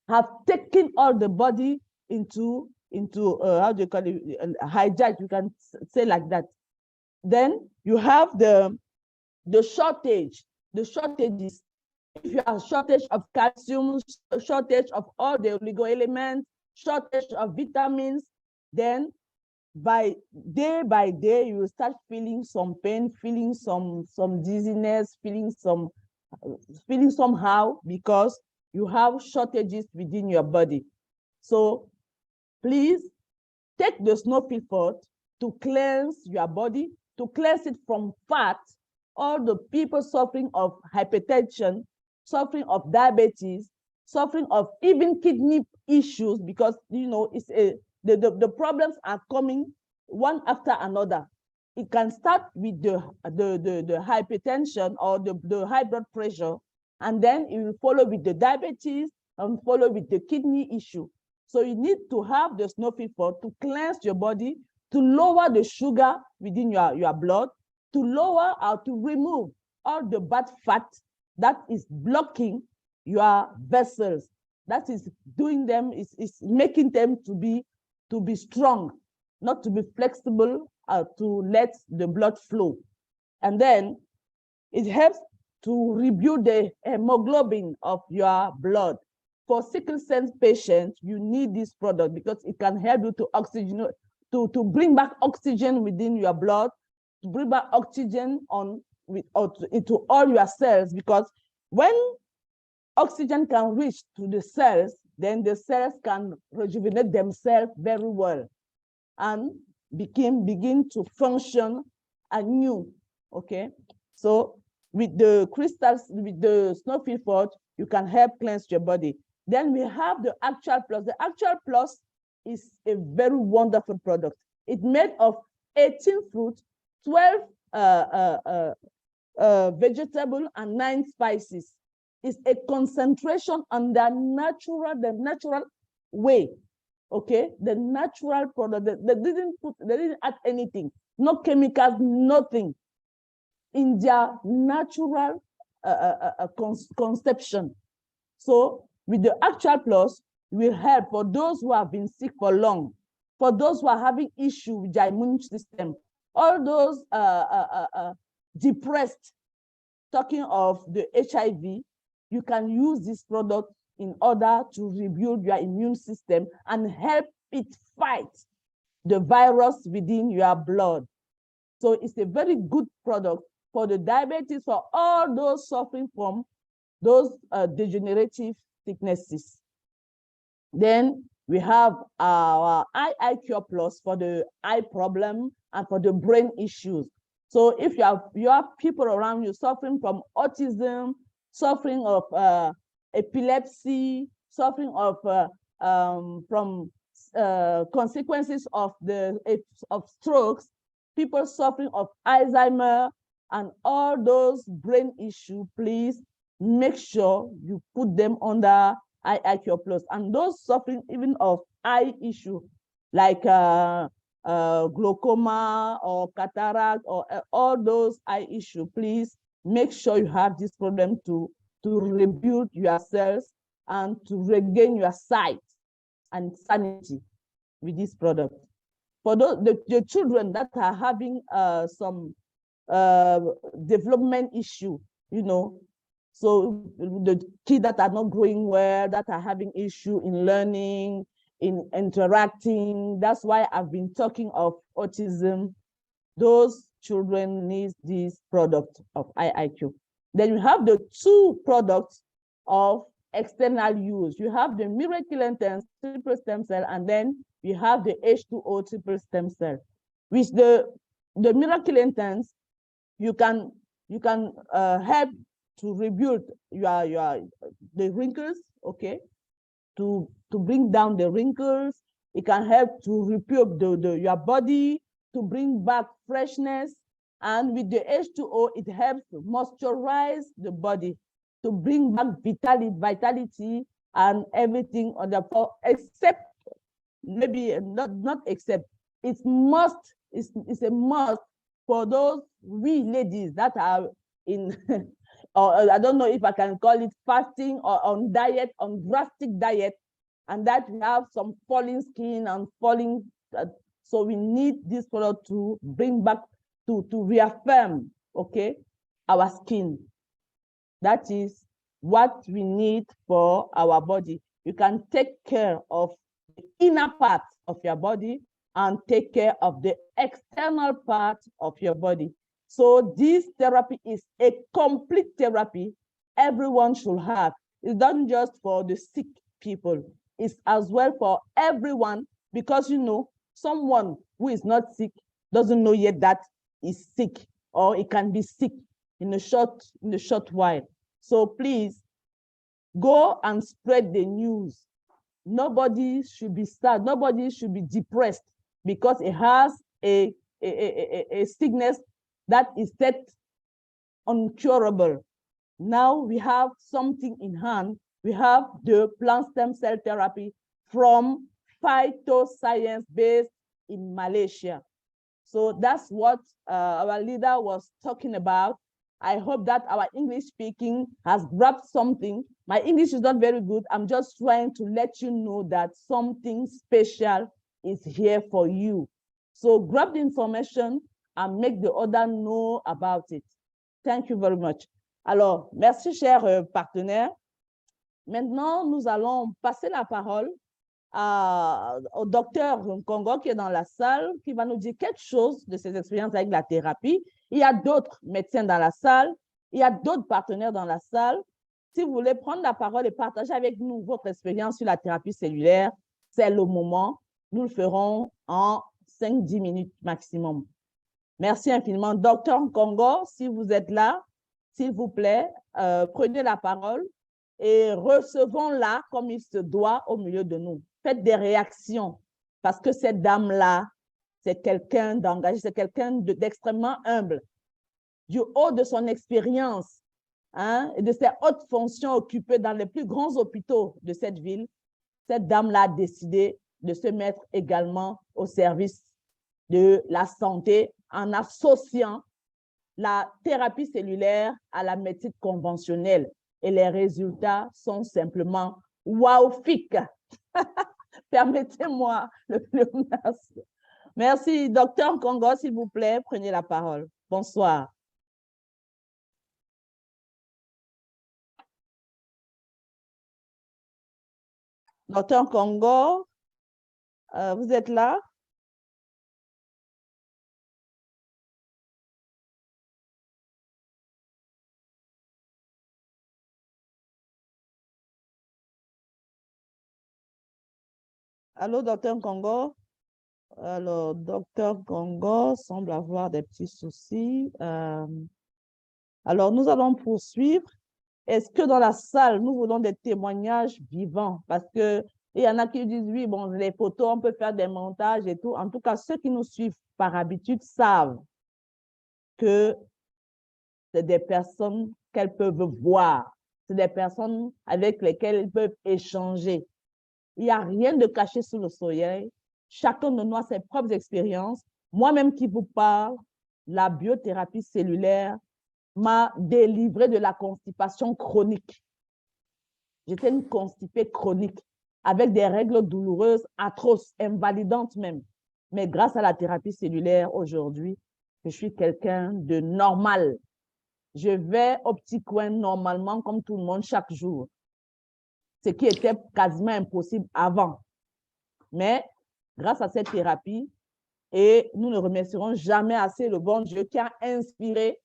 [SPEAKER 1] have taken all the body into how do you call it, hijack, you can say like that. Then you have the shortage. The shortages. If you have shortage of calcium, shortage of all the oligo elements, shortage of vitamins, then by day, you will start feeling some pain, feeling some dizziness, feeling somehow, because you have shortages within your body. So please take the Snow-Field Forte to cleanse your body, to cleanse it from fat. All the people suffering of hypertension, suffering of diabetes, suffering of even kidney issues, because it's the problems are coming one after another. It can start with the hypertension or the high blood pressure, and then it will follow with the diabetes and follow with the kidney issue. So you need to have the Snow-Field Forte to cleanse your body, to lower the sugar within your blood, to lower or to remove all the bad fat that is blocking your vessels. That is doing them, is making them to be strong, not to be flexible, to let the blood flow. And then it helps to rebuild the hemoglobin of your blood. For sickle cell patients, you need this product because it can help you to oxygenate, to bring back oxygen within your blood, to bring back oxygen into all your cells, because when oxygen can reach to the cells, then the cells can rejuvenate themselves very well and begin to function anew. Okay, so with the crystals, with the Snow-Field Forte, you can help cleanse your body. Then we have the Actual Plus. The Actual Plus is a very wonderful product. It's made of 18 fruits, 12 vegetable, and 9 spices. It's a concentration on the natural way. Okay, the natural product. They didn't add anything, no chemicals, nothing. In their natural conception. So with the Actual Plus, will help for those who have been sick for long, for those who are having issue with their immune system, all those depressed, talking of the HIV, you can use this product in order to rebuild your immune system and help it fight the virus within your blood. So it's a very good product for the diabetes, for all those suffering from those degenerative sicknesses. Then we have our eye cure plus for the eye problem and for the brain issues. So if you have people around you suffering from autism, suffering of epilepsy, suffering of from consequences of strokes, people suffering of Alzheimer, and all those brain issues, please make sure you put them under eye cure plus. And those suffering even of eye issue like glaucoma or cataract or all those eye issue, please make sure you have this problem to rebuild your cells and to regain your sight and sanity with this product. For those the children that are having some development issue, so the kids that are not growing well, that are having issue in learning, in interacting, that's why I've been talking of autism. Those children need this product of IIQ. Then you have the 2 products of external use. You have the Miracle Intense triple stem cell, and then you have the H2O triple stem cell. With the Miracle Intense, you can help to rebuild the wrinkles, okay, to bring down the wrinkles. It can help to rebuild your body, to bring back freshness. And with the H2O, it helps to moisturize the body, to bring back vitality and everything on the floor, except maybe not except, it's a must for those we ladies that are in or I don't know if I can call it fasting or on diet, on drastic diet, and that we have some falling skin and falling, so we need this product to bring back, to reaffirm, okay, our skin. That is what we need for our body. You can take care of the inner part of your body and take care of the external part of your body. So this therapy is a complete therapy everyone should have. It's not just for the sick people. It's as well for everyone, because, you know, someone who is not sick doesn't know yet that he's sick, or he can be sick in a short while. So please go and spread the news. Nobody should be sad. Nobody should be depressed because it has a sickness that is set uncurable. Now we have something in hand. We have the plant stem cell therapy from Phytoscience based in Malaysia. So that's what our leader was talking about. I hope that our English speaking has grabbed something. My English is not very good. I'm just trying to let you know that something special is here for you. So grab the information and make the other know about it. Thank you very much. Alors, merci, chers partenaires. Maintenant, nous allons passer la parole au docteur Nkongo qui est dans la salle, qui va nous dire quelque chose de ses expériences avec la thérapie. Il y a d'autres médecins dans la salle, il y a d'autres partenaires dans la salle. Si vous voulez prendre la parole et partager avec nous votre expérience sur la thérapie cellulaire, c'est le moment. Nous le ferons en 5-10 minutes maximum. Merci infiniment. Docteur Nkongo, si vous êtes là, s'il vous plaît, prenez la parole et recevons-la comme il se doit au milieu de nous. Faites des réactions parce que cette dame-là, c'est quelqu'un d'engagé, c'est quelqu'un d'extrêmement humble. Du haut de son expérience, hein, et de ses hautes fonctions occupées dans les plus grands hôpitaux de cette ville, cette dame-là a décidé de se mettre également au service de la santé en associant la thérapie cellulaire à la médecine conventionnelle. Et les résultats sont simplement wowfiques. Permettez-moi le merci. Merci. Docteur Nkongo, s'il vous plaît, prenez la parole. Bonsoir. Docteur Nkongo, vous êtes là? Allô, docteur Nkongo? Alors, docteur Nkongo semble avoir des petits soucis. Alors, nous allons poursuivre. Est-ce que dans la salle, nous voulons des témoignages vivants? Parce qu'il y en a qui disent, oui, bon, les photos, on peut faire des montages et tout. En tout cas, ceux qui nous suivent par habitude savent que c'est des personnes qu'elles peuvent voir. C'est des personnes avec lesquelles elles peuvent échanger. Il n'y a rien de caché sous le soleil. Chacun de nous a ses propres expériences. Moi-même qui vous parle, la biothérapie cellulaire m'a délivré de la constipation chronique. J'étais une constipée chronique avec des règles douloureuses, atroces, invalidantes même. Mais grâce à la thérapie cellulaire aujourd'hui, je suis quelqu'un de normal. Je vais au petit coin normalement comme tout le monde chaque jour. Ce qui était quasiment impossible avant. Mais grâce à cette thérapie, et nous ne remercierons jamais assez le bon Dieu qui a inspiré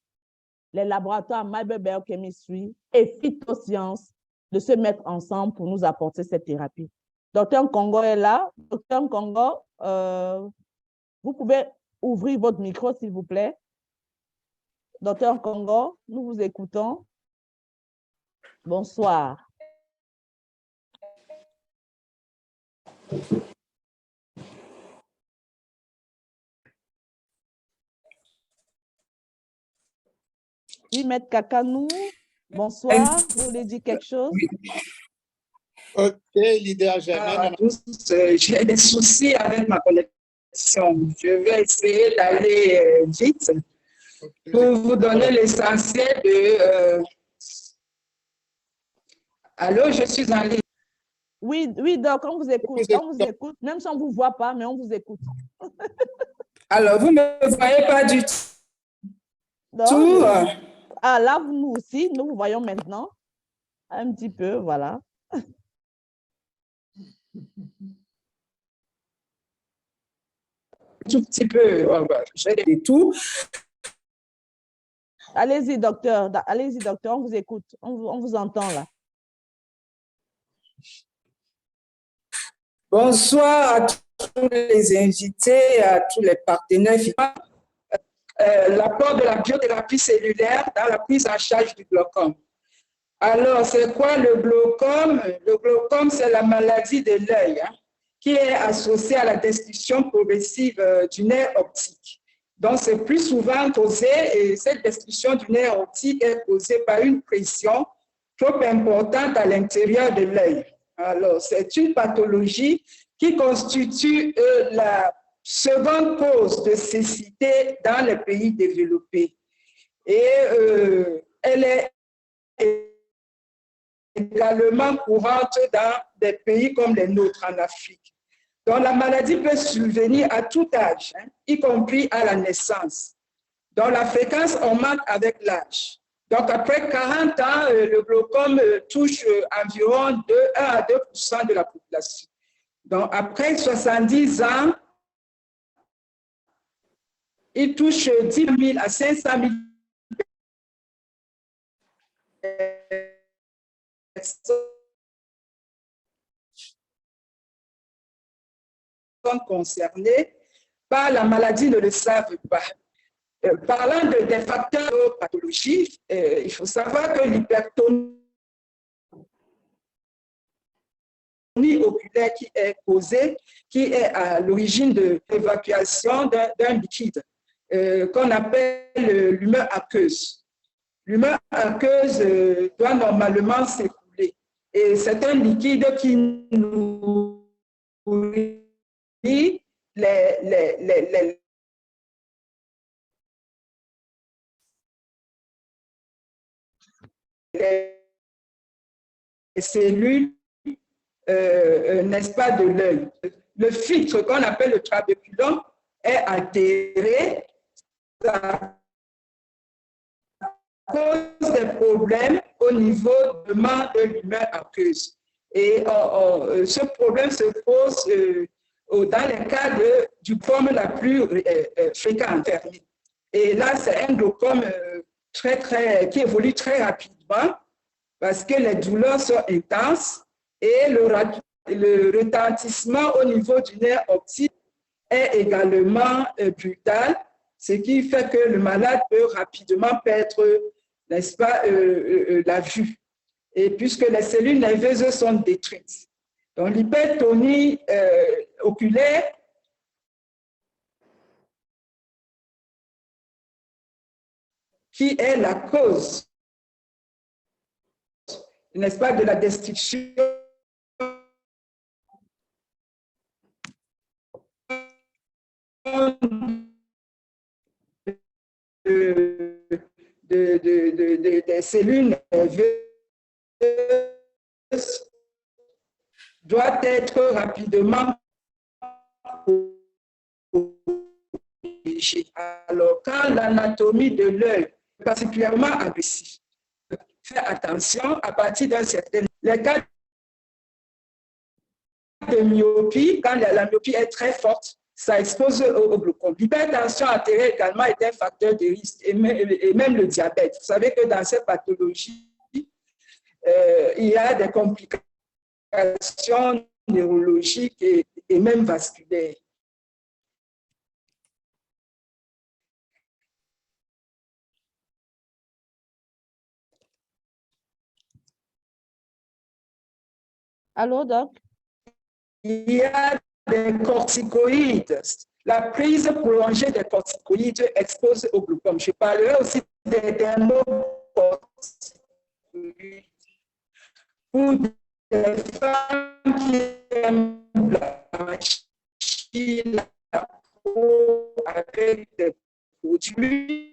[SPEAKER 1] les laboratoires Mayberg Biochemistry et Phytoscience de se mettre ensemble pour nous apporter cette thérapie. Docteur Nkongo est là. Docteur Nkongo, vous pouvez ouvrir votre micro, s'il vous plaît. Docteur Nkongo, nous vous écoutons. Bonsoir. Oui, Maître Kakanou, bonsoir. Vous voulez dire quelque chose?
[SPEAKER 3] Ok, leader Germaine. J'ai des soucis avec ma connexion. Je vais essayer d'aller vite pour vous donner l'essentiel de Allô, je suis en ligne.
[SPEAKER 1] Oui, oui, donc on vous écoute. On vous écoute, même si on ne vous voit pas, mais on vous écoute.
[SPEAKER 3] Alors, vous ne me voyez pas du tout.
[SPEAKER 1] Ah, là, nous aussi, nous vous voyons maintenant. Un petit peu, voilà.
[SPEAKER 3] Tout petit peu, j'ai des tout.
[SPEAKER 1] Allez-y, docteur. Allez-y, docteur, on vous écoute. On vous entend là.
[SPEAKER 3] Bonsoir à tous les invités, à tous les partenaires. L'apport de la biothérapie cellulaire dans la prise en charge du glaucome. Alors, c'est quoi le glaucome? Le glaucome, c'est la maladie de l'œil qui est associée à la destruction progressive du nerf optique. Donc, c'est plus souvent causé, et cette destruction du nerf optique est causée par une pression trop importante à l'intérieur de l'œil. Alors, c'est une pathologie qui constitue la seconde cause de cécité dans les pays développés. Et elle est également courante dans des pays comme les nôtres en Afrique. Donc, la maladie peut survenir à tout âge, y compris à la naissance. Donc, la fréquence augmente avec l'âge. Donc, après 40 ans, le glaucome touche environ 1 à 2% de la population. Donc, après 70 ans, il touche 10 000 à 500 000 personnes concernées par la maladie ne le savent pas. Parlant des facteurs de pathologie, il faut savoir que l'hypertonie oculaire qui est causée, qui est à l'origine de l'évacuation d'un liquide qu'on appelle l'humeur aqueuse. L'humeur aqueuse doit normalement s'écouler. Et c'est un liquide qui nourrit les cellules, n'est-ce pas, de l'œil. Le filtre qu'on appelle le trabéculum est altéré. Ça cause des problèmes au niveau de l'humeur aqueuse. Et ce problème se pose dans les cas du glaucome la plus fréquente. Et là, c'est un glaucome qui évolue très rapidement parce que les douleurs sont intenses et le retentissement au niveau du nerf optique est également brutal, ce qui fait que le malade peut rapidement perdre, n'est-ce pas, la vue, et puisque les cellules nerveuses sont détruites. Donc, l'hypertonie oculaire qui est la cause, n'est-ce pas, de la destruction des cellules nerveuses doit être rapidement corrigée. Alors, quand l'anatomie de l'œil est particulièrement agressive, faire attention à partir d'un certain... Les cas de myopie, quand la myopie est très forte, ça expose au glaucome. L'hypertension artérielle également est un facteur de risque, et même le diabète. Vous savez que dans cette pathologie, il y a des complications neurologiques et même vasculaires.
[SPEAKER 1] Allô, Doc?
[SPEAKER 3] Il y a des corticoïdes. La prise prolongée des corticoïdes expose au glaucome. Je parlerai aussi des dermocorticoïdes. Pour des femmes qui aiment blanchir la peau avec des produits.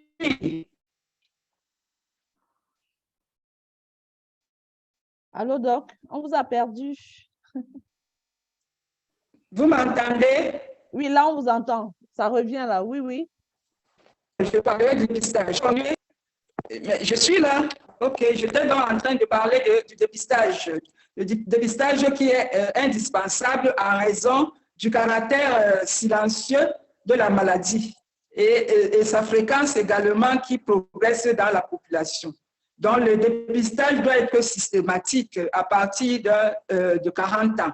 [SPEAKER 1] Allô, Doc, on vous a perdu.
[SPEAKER 3] Vous m'entendez?
[SPEAKER 1] Oui, là, on vous entend. Ça revient là, oui, oui.
[SPEAKER 3] Je parlais du dépistage. Mais je suis là. OK, j'étais donc en train de parler du dépistage. Le dépistage qui est indispensable en raison du caractère silencieux de la maladie et sa fréquence également qui progresse dans la population. Donc, le dépistage doit être systématique à partir de 40 ans.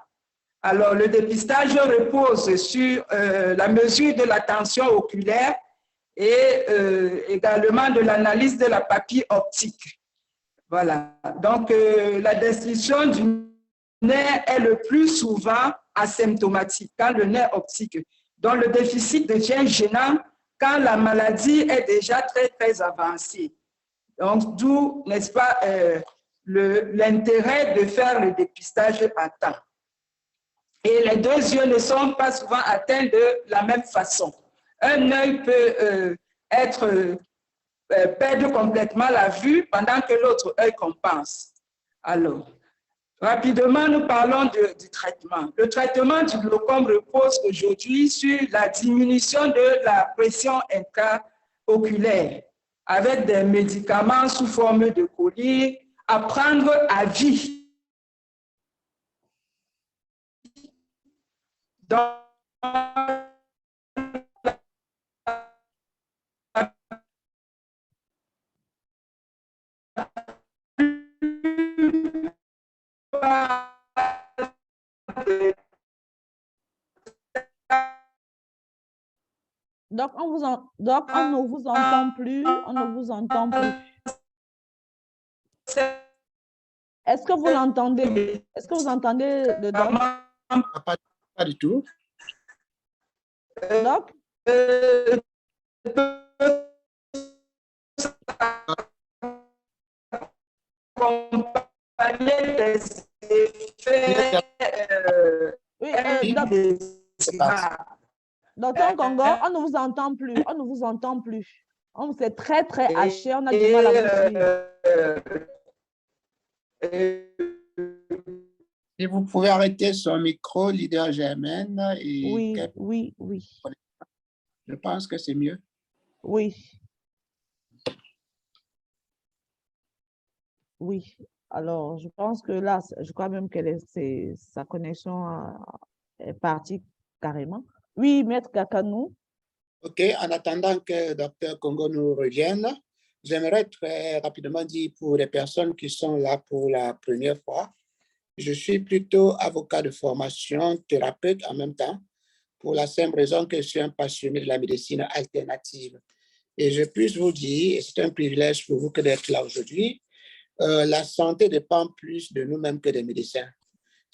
[SPEAKER 3] Alors, le dépistage repose sur la mesure de la tension oculaire et également de l'analyse de la papille optique. Voilà. Donc, la destruction du nerf est le plus souvent asymptomatique quand le nerf optique. Donc, le déficit devient gênant quand la maladie est déjà très, très avancée. Donc, d'où, n'est-ce pas, l'intérêt de faire le dépistage à temps. Et les deux yeux ne sont pas souvent atteints de la même façon. Un œil peut perdre complètement la vue pendant que l'autre œil compense. Alors, rapidement, nous parlons du traitement. Le traitement du glaucome repose aujourd'hui sur la diminution de la pression intraoculaire avec des médicaments sous forme de collyre à prendre à vie. Donc,
[SPEAKER 1] Donc, on ne vous entend plus. On ne vous entend plus. Est-ce que vous l'entendez? Est-ce que vous entendez le doc?
[SPEAKER 4] Pas du tout.
[SPEAKER 1] Doc? Oui, Docteur Congo, on ne vous entend plus. On ne vous entend plus. C'est très, très haché. On a du mal à vous suivre.
[SPEAKER 4] Si vous pouvez arrêter son micro, leader Germaine.
[SPEAKER 1] Oui.
[SPEAKER 4] Je pense que c'est mieux.
[SPEAKER 1] Oui. Alors, je pense que là, je crois même que sa connexion est partie carrément. Oui, Maître Kakanou.
[SPEAKER 4] OK, en attendant que Dr Congo nous revienne, j'aimerais très rapidement dire pour les personnes qui sont là pour la première fois, je suis plutôt avocat de formation, thérapeute en même temps, pour la simple raison que je suis un passionné de la médecine alternative. Et je puisse vous dire, et c'est un privilège pour vous que d'être là aujourd'hui, la santé dépend plus de nous-mêmes que des médecins.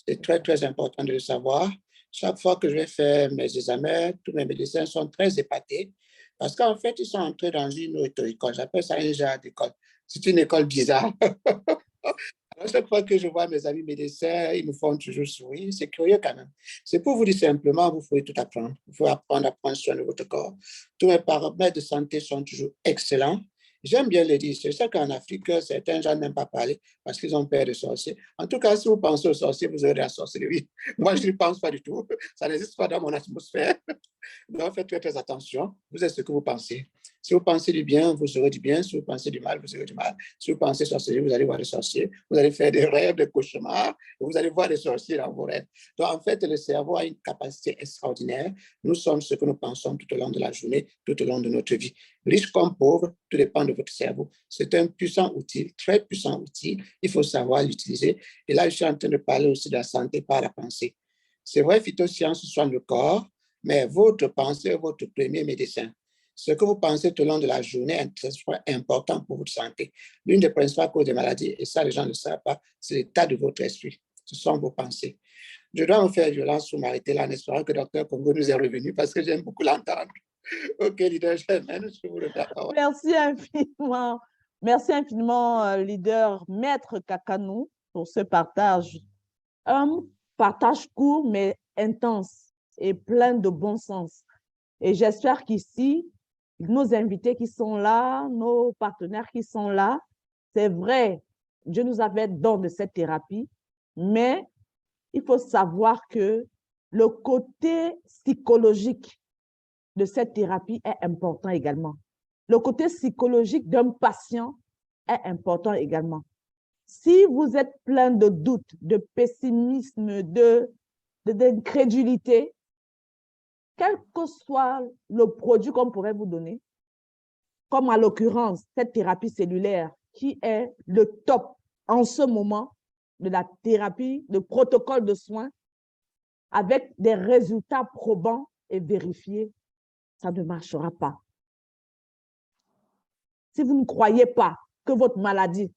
[SPEAKER 4] C'est très, très important de le savoir. Chaque fois que je vais faire mes examens, tous mes médecins sont très épatés parce qu'en fait, ils sont entrés dans une auto-école. J'appelle ça un genre d'école. C'est une école bizarre. Alors, chaque fois que je vois mes amis médecins, ils me font toujours sourire. C'est curieux quand même. C'est pour vous dire simplement, vous pouvez tout apprendre. Il faut apprendre à prendre soin de votre corps. Tous les paramètres de santé sont toujours excellents. J'aime bien le dire. C'est ça qu'en Afrique, certains gens n'aiment pas parler parce qu'ils ont peur des sorciers. En tout cas, si vous pensez aux sorciers, vous aurez de la sorcellerie. Moi, je ne pense pas du tout. Ça n'existe pas dans mon atmosphère. Donc, faites très, très attention. Vous êtes ce que vous pensez. Si vous pensez du bien, vous aurez du bien. Si vous pensez du mal, vous aurez du mal. Si vous pensez sorcellerie, vous allez voir des sorciers. Vous allez faire des rêves, des cauchemars. Et vous allez voir des sorciers dans vos rêves. Donc, en fait, le cerveau a une capacité extraordinaire. Nous sommes ce que nous pensons tout au long de la journée, tout au long de notre vie. Riche comme pauvre, tout dépend de votre cerveau. C'est un puissant outil, très puissant outil. Il faut savoir l'utiliser. Et là, je suis en train de parler aussi de la santé par la pensée. C'est vrai, phytosciences soignent le corps, mais votre pensée est votre premier médecin. Ce que vous pensez tout au long de la journée est très important pour votre santé. L'une des principales causes des maladies, et ça les gens ne le savent pas, c'est l'état de votre esprit. Ce sont vos pensées. Je dois me faire violence pour m'arrêter là en espérant que le docteur Congo nous est revenu parce que j'aime beaucoup l'entendre. OK, leader Germaine, je vous redonne la parole.
[SPEAKER 1] Merci infiniment. Merci infiniment, leader Maître Kakanou, pour ce partage. Un partage court, mais intense et plein de bon sens. Et j'espère qu'ici, nos invités qui sont là, nos partenaires qui sont là, c'est vrai, Dieu nous avait don de cette thérapie, mais il faut savoir que le côté psychologique de cette thérapie est important également. Le côté psychologique d'un patient est important également. Si vous êtes plein de doutes, de pessimisme, d'incrédulité, quel que soit le produit qu'on pourrait vous donner, comme en l'occurrence cette thérapie cellulaire qui est le top en ce moment de la thérapie, de protocole de soins, avec des résultats probants et vérifiés, ça ne marchera pas. Si vous ne croyez pas que votre maladie,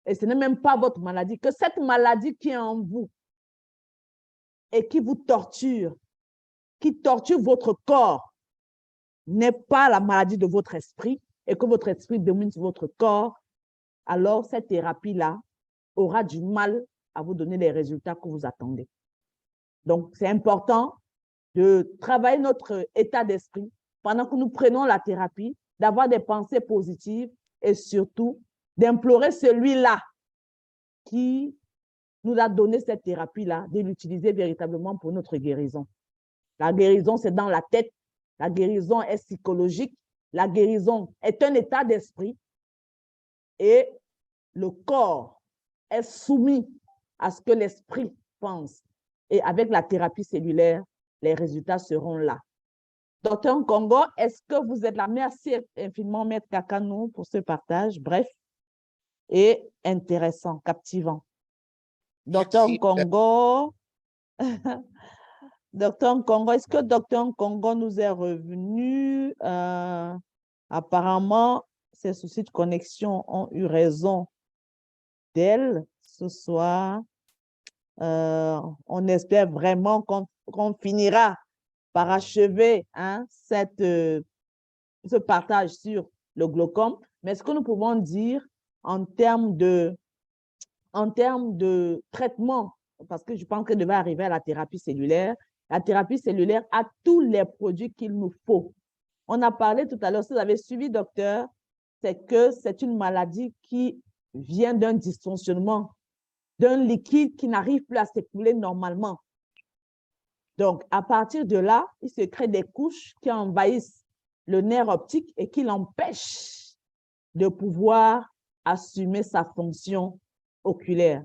[SPEAKER 1] et ce n'est même pas votre maladie, que cette maladie qui est en vous et qui vous torture, qui torture votre corps, n'est pas la maladie de votre esprit et que votre esprit domine sur votre corps, alors cette thérapie-là aura du mal à vous donner les résultats que vous attendez. Donc, c'est important de travailler notre état d'esprit pendant que nous prenons la thérapie, d'avoir des pensées positives et surtout d'implorer celui-là qui nous a donné cette thérapie-là, de l'utiliser véritablement pour notre guérison. La guérison, c'est dans la tête. La guérison est psychologique. La guérison est un état d'esprit. Et le corps est soumis à ce que l'esprit pense. Et avec la thérapie cellulaire, les résultats seront là. Docteur Nkongo, est-ce que vous êtes là? Merci infiniment, Maître Kakano, pour ce partage bref et intéressant, captivant. Docteur Nkongo, Docteur Nkongo, est-ce que Docteur Nkongo nous est revenu? Apparemment, ces soucis de connexion ont eu raison d'elle ce soir. On espère vraiment qu'on finira par achever ce partage sur le glaucome. Mais ce que nous pouvons dire en termes de traitement, parce que je pense que devait arriver à la thérapie cellulaire a tous les produits qu'il nous faut. On a parlé tout à l'heure, si vous avez suivi, docteur, c'est que c'est une maladie qui vient d'un dysfonctionnement, d'un liquide qui n'arrive plus à s'écouler normalement. Donc, à partir de là, il se crée des couches qui envahissent le nerf optique et qui l'empêchent de pouvoir assumer sa fonction oculaire.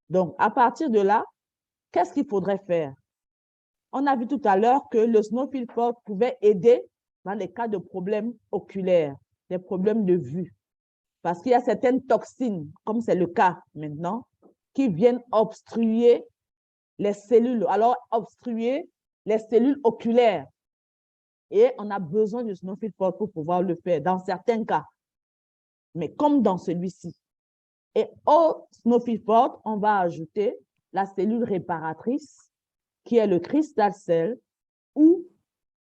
[SPEAKER 1] Donc, à partir de là, qu'est-ce qu'il faudrait faire? On a vu tout à l'heure que le Snowfilford pouvait aider dans les cas de problèmes oculaires, des problèmes de vue. Parce qu'il y a certaines toxines, comme c'est le cas maintenant, qui viennent obstruer les cellules, alors obstruer les cellules oculaires. Et on a besoin du Snowfilford pour pouvoir le faire, dans certains cas. Mais comme dans celui-ci. Et au Snowfilford, on va ajouter la cellule réparatrice, qui est le crystal cell, ou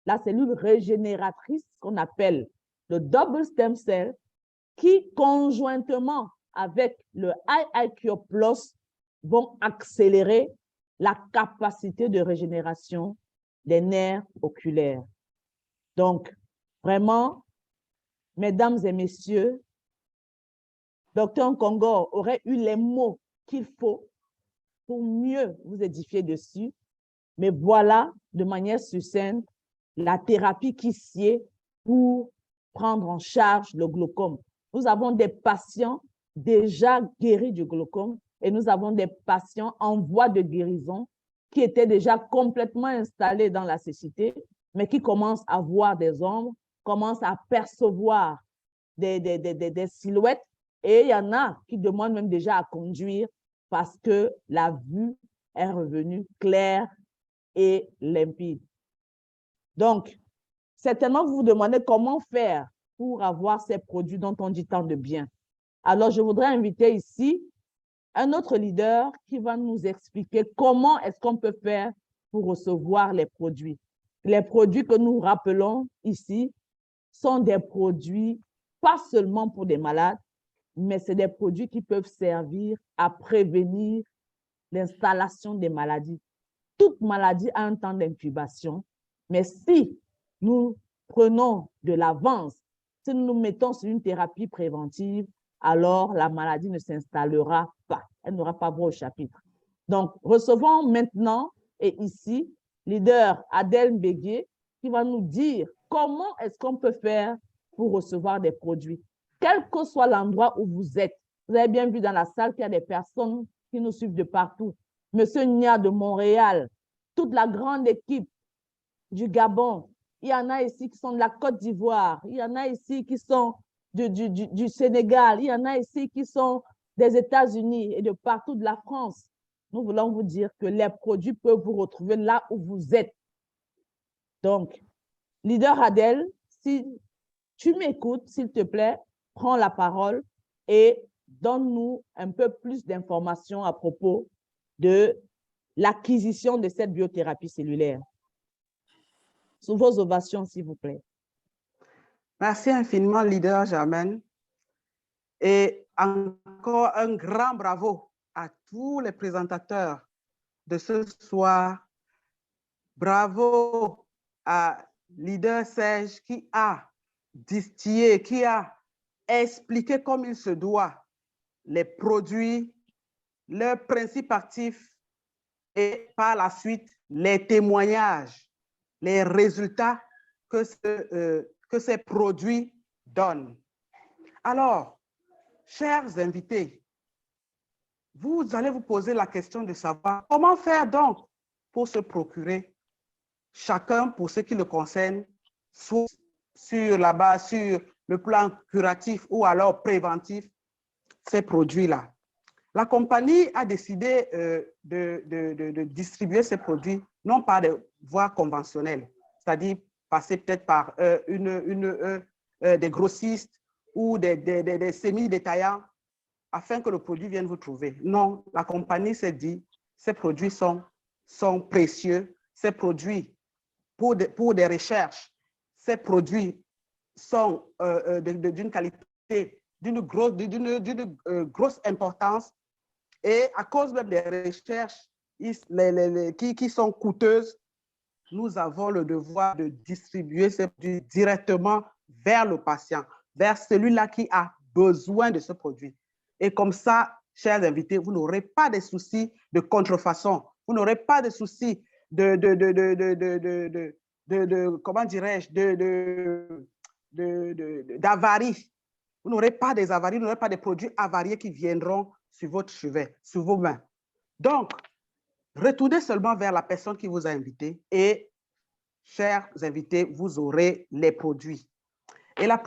[SPEAKER 1] la cellule régénératrice, qu'on appelle le double stem cell, qui, conjointement avec le IIQ+, vont accélérer la capacité de régénération des nerfs oculaires. Donc, vraiment, mesdames et messieurs, Docteur Nkongo aurait eu les mots qu'il faut pour mieux vous édifier dessus. Mais voilà, de manière succincte, la thérapie qui sied pour prendre en charge le glaucome. Nous avons des patients déjà guéris du glaucome et nous avons des patients en voie de guérison qui étaient déjà complètement installés dans la cécité, mais qui commencent à voir des ombres, commencent à percevoir des silhouettes. Et il y en a qui demandent même déjà à conduire parce que la vue est revenue claire et limpide. Donc, certainement, vous vous demandez comment faire pour avoir ces produits dont on dit tant de bien. Alors, je voudrais inviter ici un autre leader qui va nous expliquer comment est-ce qu'on peut faire pour recevoir les produits. Les produits que nous rappelons ici sont des produits pas seulement pour des malades, mais c'est des produits qui peuvent servir à prévenir l'installation des maladies. Toute maladie a un temps d'incubation, mais si nous prenons de l'avance, si nous nous mettons sur une thérapie préventive, alors la maladie ne s'installera pas. Elle n'aura pas voix au chapitre. Donc, recevons maintenant, et ici, leader Adèle Mbégué, qui va nous dire comment est-ce qu'on peut faire pour recevoir des produits, quel que soit l'endroit où vous êtes. Vous avez bien vu dans la salle qu'il y a des personnes qui nous suivent de partout. Monsieur Nia de Montréal, toute la grande équipe du Gabon. Il y en a ici qui sont de la Côte d'Ivoire. Il y en a ici qui sont du Sénégal. Il y en a ici qui sont des États-Unis et de partout de la France. Nous voulons vous dire que les produits peuvent vous retrouver là où vous êtes. Donc, leader Adèle, si tu m'écoutes, s'il te plaît, prends la parole et donne-nous un peu plus d'informations à propos de l'acquisition de cette biothérapie cellulaire. Sous vos ovations, s'il vous plaît.
[SPEAKER 5] Merci infiniment, leader Germaine. Et encore un grand bravo à tous les présentateurs de ce soir. Bravo à leader Serge qui a distillé, qui a expliqué comme il se doit les produits, leurs principes actifs et par la suite les témoignages, les résultats que ces produits donnent. Alors, chers invités, vous allez vous poser la question de savoir comment faire donc pour se procurer, chacun pour ce qui le concerne, soit sur la base, sur le plan curatif ou alors préventif, ces produits-là. La compagnie a décidé de distribuer ces produits non par des voies conventionnelles, c'est-à-dire passer peut-être par des grossistes ou des semi-détaillants afin que le produit vienne vous trouver. Non, la compagnie s'est dit, ces produits sont précieux, ces produits pour des recherches, ces produits sont d'une qualité, d'une grosse importance et à cause même des recherches qui sont coûteuses, nous avons le devoir de distribuer ces produits directement vers le patient, vers celui-là qui a besoin de ce produit. Et comme ça, chers invités, vous n'aurez pas de soucis de contrefaçon, vous n'aurez pas de soucis comment dirais-je, d'avarie. Vous n'aurez pas des avaries, vous n'aurez pas des produits avariés qui viendront sur votre chevet, sur vos mains. Donc, retournez seulement vers la personne qui vous a invité et, chers invités, vous aurez les produits. Et la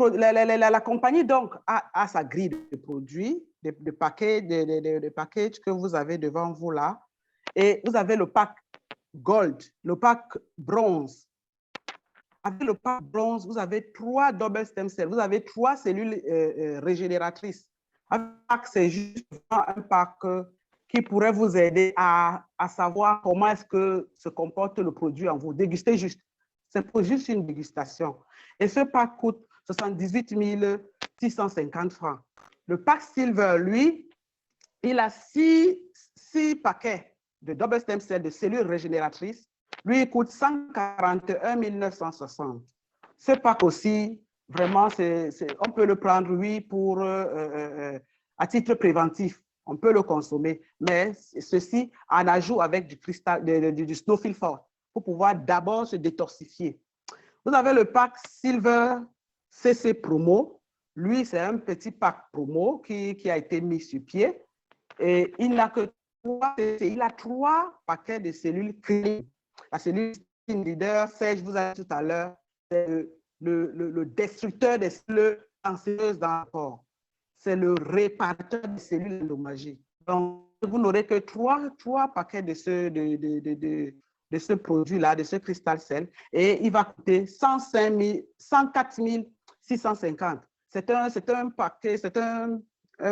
[SPEAKER 5] compagnie, donc, a sa grille de produits, de packages que vous avez devant vous là. Et vous avez le pack Gold, le pack Bronze. Avec le pack Bronze, vous avez 3 double stem cells, vous avez 3 cellules régénératrices. Un pack, c'est juste un pack qui pourrait vous aider à savoir comment est-ce que se comporte le produit en vous. Dégustez juste. C'est pour juste une dégustation. Et ce pack coûte 78 650 francs. Le pack Silver, lui, il a 6 paquets de double stem cells de cellules régénératrices. Lui, il coûte 141 960. Ce pack aussi, vraiment, on peut le prendre, oui, pour, à titre préventif. On peut le consommer, mais ceci en ajout avec du cristal, du Snowfield Fort pour pouvoir d'abord se détoxifier. Vous avez le pack Silver CC Promo. Lui, c'est un petit pack promo qui a été mis sur pied. Et il n'a que 3 paquets de cellules clés. La cellule leader, je vous ai dit tout à l'heure, c'est le destructeur des cellules cancéreuses dans le corps. C'est le réparateur des cellules endommagées. Donc, vous n'aurez que 3 paquets de ce produit-là, de ce cristal cell, et il va coûter 104 650. C'est un paquet, c'est un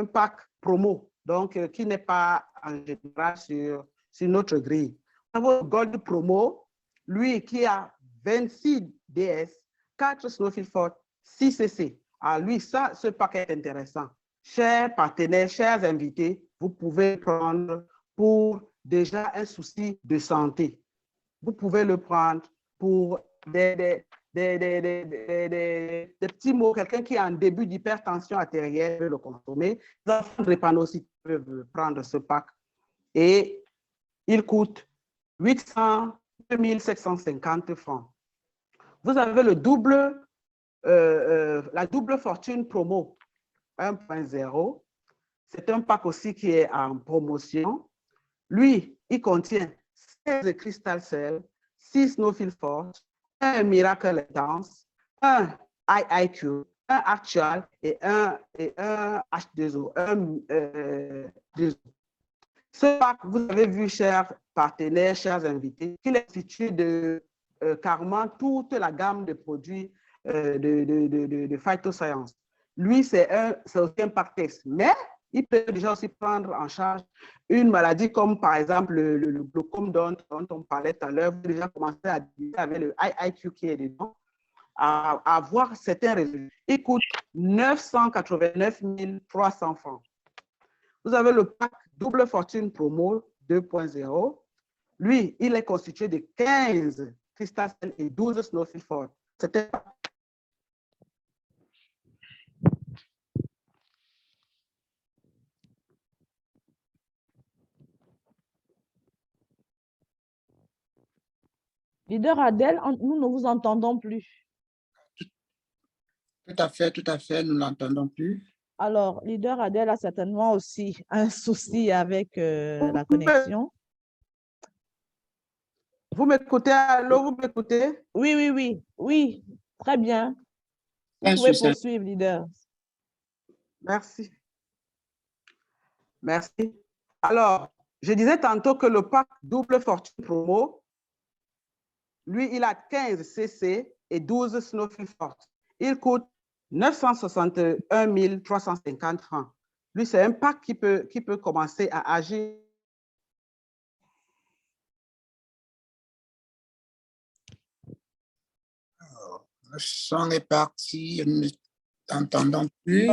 [SPEAKER 5] pack promo, donc qui n'est pas en général sur notre grille. Votre Gold Promo, lui qui a 26 DS, 4 Snowfield Fort, 6 CC. Alors lui, ce paquet est intéressant. Chers partenaires, chers invités, vous pouvez prendre pour déjà un souci de santé. Vous pouvez le prendre pour des des petits mots, quelqu'un qui est en début d'hypertension artérielle peut le consommer. Les enfants de drépanocytose peuvent prendre ce pack et il coûte 2750 francs. Vous avez le double, la double fortune promo 1.0. C'est un pack aussi qui est en promotion. Lui, il contient 16 Crystal Cell, 6 Snowfield Force, un Miracle Intense, un IIQ, un Actual et un H2O. Ce pack, vous avez vu, chers partenaires, chers invités, qu'il est situé de carrément toute la gamme de produits de phytoscience. Lui, c'est aussi un pack test, mais il peut déjà aussi prendre en charge une maladie comme par exemple le glaucome dont on parlait tout à l'heure. Vous avez déjà commencé à dire avec le IIQ qui est dedans, à avoir certains résultats. Il coûte 989 300 francs. Vous avez le pack Double Fortune Promo 2.0. Lui, il est constitué de 15 Crystal Cell et 12 Snowfield Force. C'était
[SPEAKER 1] Leader Adèle, nous ne vous entendons plus.
[SPEAKER 4] Tout à fait, nous ne l'entendons plus.
[SPEAKER 1] Alors, leader Adèle a certainement aussi un souci avec la connexion.
[SPEAKER 5] Vous m'écoutez? Allô, vous m'écoutez?
[SPEAKER 1] Oui, très bien. Vous pouvez poursuivre, leader.
[SPEAKER 5] Merci. Merci. Alors, je disais tantôt que le pack Double Fortune Promo, lui, il a 15 CC et 12 Snowfield Force. Il coûte 961 350 francs. Lui, c'est un pack qui peut commencer à agir.
[SPEAKER 4] Le son est parti, nous n'entendons plus.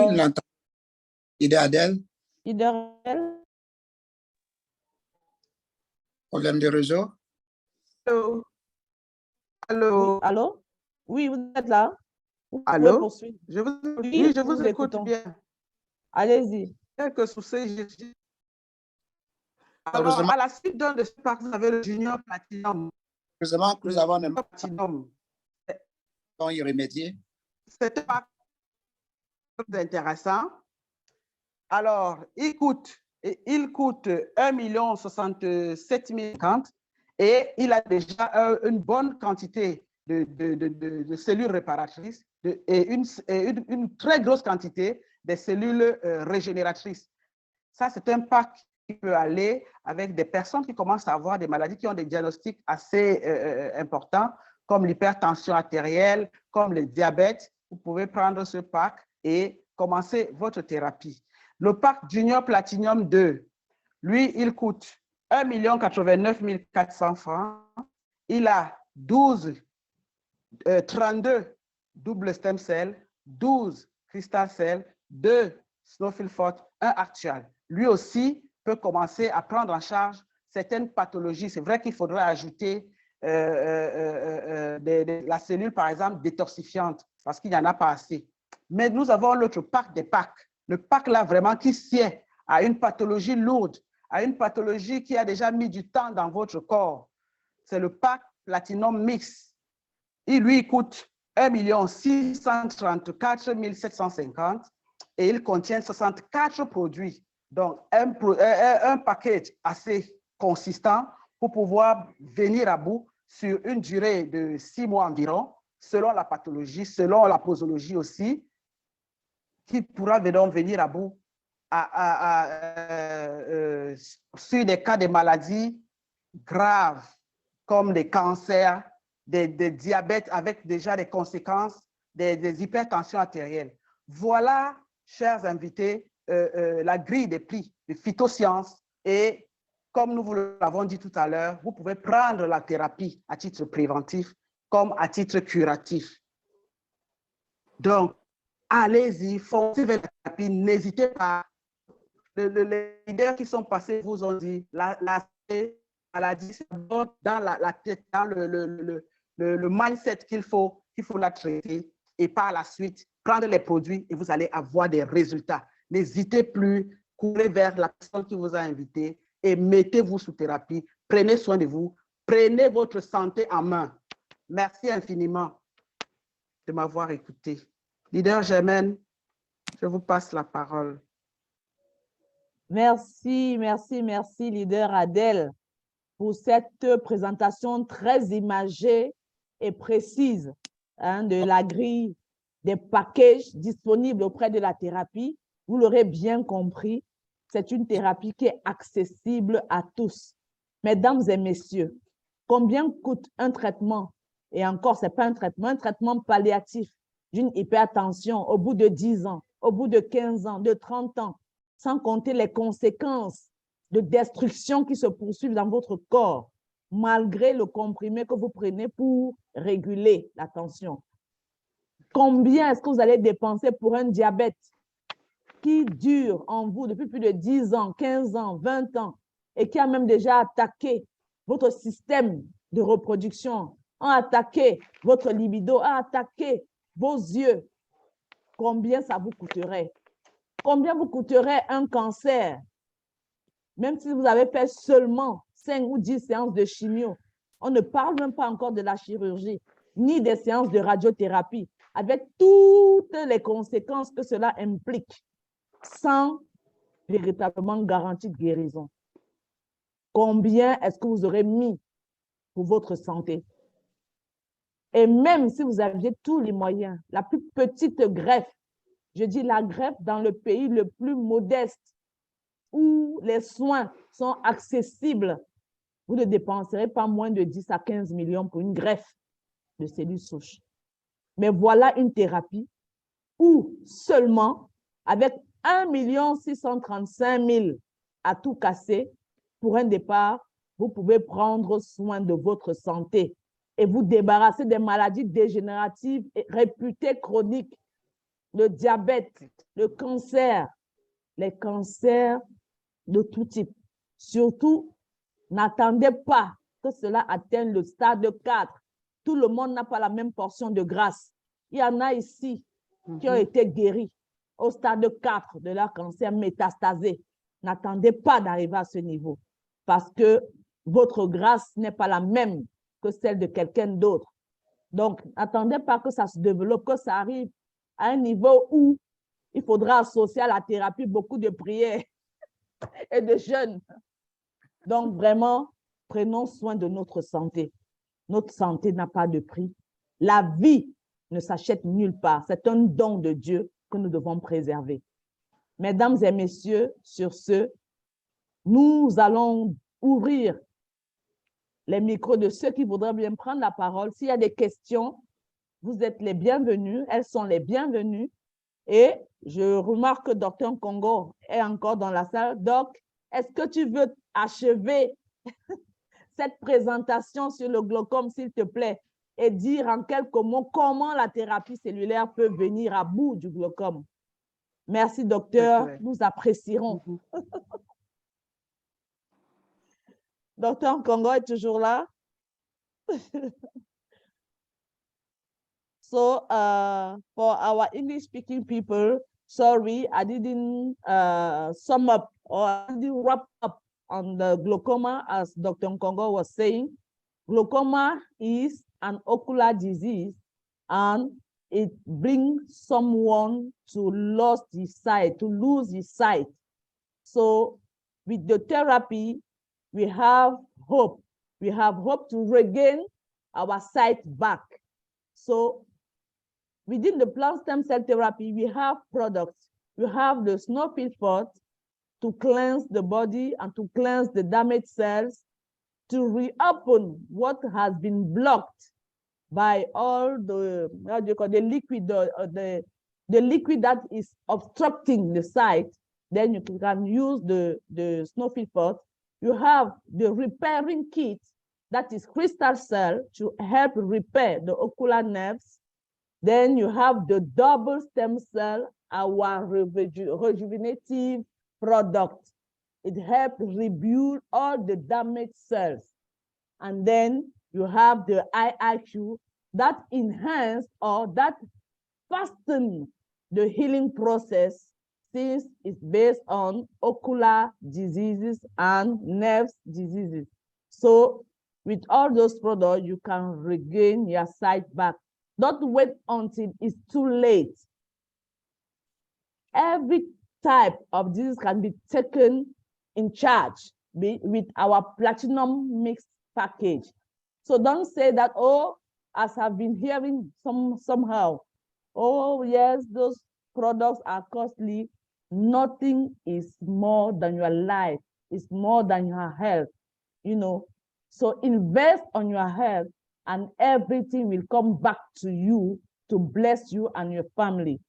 [SPEAKER 4] Leader Adèle?
[SPEAKER 1] Leader Adèle?
[SPEAKER 4] Problème de réseau?
[SPEAKER 5] Allô? Allô?
[SPEAKER 1] Oui, allô? Oui, vous êtes là? Vous pouvez
[SPEAKER 5] Allô?
[SPEAKER 1] poursuivre.
[SPEAKER 5] Je vous écoute
[SPEAKER 1] écoutons.
[SPEAKER 5] bien.
[SPEAKER 1] Allez-y.
[SPEAKER 5] Quelques soucis. Alors, à la suite d'un de ce pack, vous avez le Junior Platinum.
[SPEAKER 4] Heureusement que nous avons un
[SPEAKER 5] Platinum.
[SPEAKER 4] temps y remédier.
[SPEAKER 5] C'est un pack très intéressant. Alors, il coûte 1 067 050 et il a déjà une bonne quantité de cellules réparatrices et une très grosse quantité de cellules régénératrices. Ça, c'est un pack qui peut aller avec des personnes qui commencent à avoir des maladies qui ont des diagnostics assez importants, comme l'hypertension artérielle, comme le diabète. Vous pouvez prendre ce pack et commencer votre thérapie. Le pack Junior Platinum 2, lui, il coûte 1 089 400 francs. Il a 32 double stem cell, 12 crystal cell, 2 Snowfield Force, 1 Actual. Lui aussi peut commencer à prendre en charge certaines pathologies. C'est vrai qu'il faudrait ajouter la cellule, par exemple, détoxifiante, parce qu'il n'y en a pas assez. Mais nous avons l'autre pack des packs. Le pack là, vraiment, qui sied à une pathologie lourde, à une pathologie qui a déjà mis du temps dans votre corps. C'est le pack Platinum Mix. Il lui coûte 1 634 750 et il contient 64 produits. Donc, un package assez consistant pour pouvoir venir à bout sur une durée de 6 mois environ, selon la pathologie, selon la posologie aussi, qui pourra donc venir à bout sur des cas de maladies graves, comme des cancers, des diabètes avec déjà des conséquences, des hypertensions artérielles. Voilà, chers invités, la grille des prix de phytosciences et comme nous vous l'avons dit tout à l'heure, vous pouvez prendre la thérapie à titre préventif comme à titre curatif. Donc, allez-y, foncez vers la thérapie, n'hésitez pas. Les leaders qui sont passés vous ont dit, la maladie, c'est dans la tête, dans le mindset qu'il faut qu'il faut la traiter et par la suite, prendre les produits et vous allez avoir des résultats. N'hésitez plus, courez vers la personne qui vous a invité et mettez-vous sous thérapie. Prenez soin de vous. Prenez votre santé en main. Merci infiniment de m'avoir écouté. Leader Germaine, je vous passe la parole.
[SPEAKER 1] Merci, merci, merci, leader Adèle, pour cette présentation très imagée et précise de la grille des packages disponibles auprès de la thérapie. Vous l'aurez bien compris, c'est une thérapie qui est accessible à tous. Mesdames et messieurs, combien coûte un traitement? Et encore, ce n'est pas un traitement palliatif d'une hypertension au bout de 10 ans, au bout de 15 ans, de 30 ans, sans compter les conséquences de destruction qui se poursuivent dans votre corps, malgré le comprimé que vous prenez pour réguler la tension. Combien est-ce que vous allez dépenser pour un diabète qui dure en vous depuis plus de 10 ans, 15 ans, 20 ans, et qui a même déjà attaqué votre système de reproduction, a attaqué votre libido, a attaqué vos yeux? Combien ça vous coûterait? Combien vous coûterait un cancer? Même si vous avez fait seulement 5 ou 10 séances de chimio, on ne parle même pas encore de la chirurgie, ni des séances de radiothérapie, avec toutes les conséquences que cela implique, sans véritablement garantie de guérison. Combien est-ce que vous aurez mis pour votre santé? Et même si vous aviez tous les moyens, la plus petite greffe, je dis la greffe dans le pays le plus modeste, où les soins sont accessibles, vous ne dépenserez pas moins de 10 à 15 millions pour une greffe de cellules souches. Mais voilà une thérapie où seulement avec 1 635 000 à tout casser, pour un départ, vous pouvez prendre soin de votre santé et vous débarrasser des maladies dégénératives et réputées chroniques, le diabète, le cancer, les cancers de tout type. Surtout, n'attendez pas que cela atteigne le stade 4. Tout le monde n'a pas la même portion de grâce. Il y en a ici qui ont été guéris au stade 4 de leur cancer métastasé. N'attendez pas d'arriver à ce niveau parce que votre grâce n'est pas la même que celle de quelqu'un d'autre. Donc, n'attendez pas que ça se développe, que ça arrive à un niveau où il faudra associer à la thérapie beaucoup de prières et de jeûnes. Donc, vraiment, prenons soin de notre santé. Notre santé n'a pas de prix. La vie ne s'achète nulle part. C'est un don de Dieu que nous devons préserver. Mesdames et messieurs, sur ce, nous allons ouvrir les micros de ceux qui voudraient bien prendre la parole. S'il y a des questions, vous êtes les bienvenus. Elles sont les bienvenues. Et je remarque que Dr Congo est encore dans la salle. Doc, est-ce que tu veux achever cette présentation sur le glaucome, s'il te plaît, et dire en quelques mots comment la thérapie cellulaire peut venir à bout du glaucome? Merci, docteur. Nous apprécierons. Docteur Congo est toujours là? So, for our English-speaking people, sorry, I didn't sum up or I didn't wrap up on the glaucoma as Dr. Congo was saying. Glaucoma is an ocular disease and it brings someone to lose his sight. So with the therapy, we have hope. We have hope to regain our sight back. So within the plant stem cell therapy, we have products. We have the snowfield pot to cleanse the body and to cleanse the damaged cells, to reopen what has been blocked by all the, how do you call, the liquid, the liquid that is obstructing the site. Then you can use the snowfield pot. You have the repairing kit that is crystal cell to help repair the ocular nerves. Then you have the double stem cell, our rejuvenative product. It helps rebuild all the damaged cells. And then you have the IIQ that enhance or that fasten the healing process, since it's based on ocular diseases and nerve diseases. So with all those products, you can regain your sight back. Don't wait until it's too late. Every type of disease can be taken in charge with our platinum mix package. So don't say that, oh, as I've been hearing somehow, oh yes, those products are costly. Nothing is more than your life. It's more than your health, you know. So invest on your health and everything will come back to you to bless you and your family.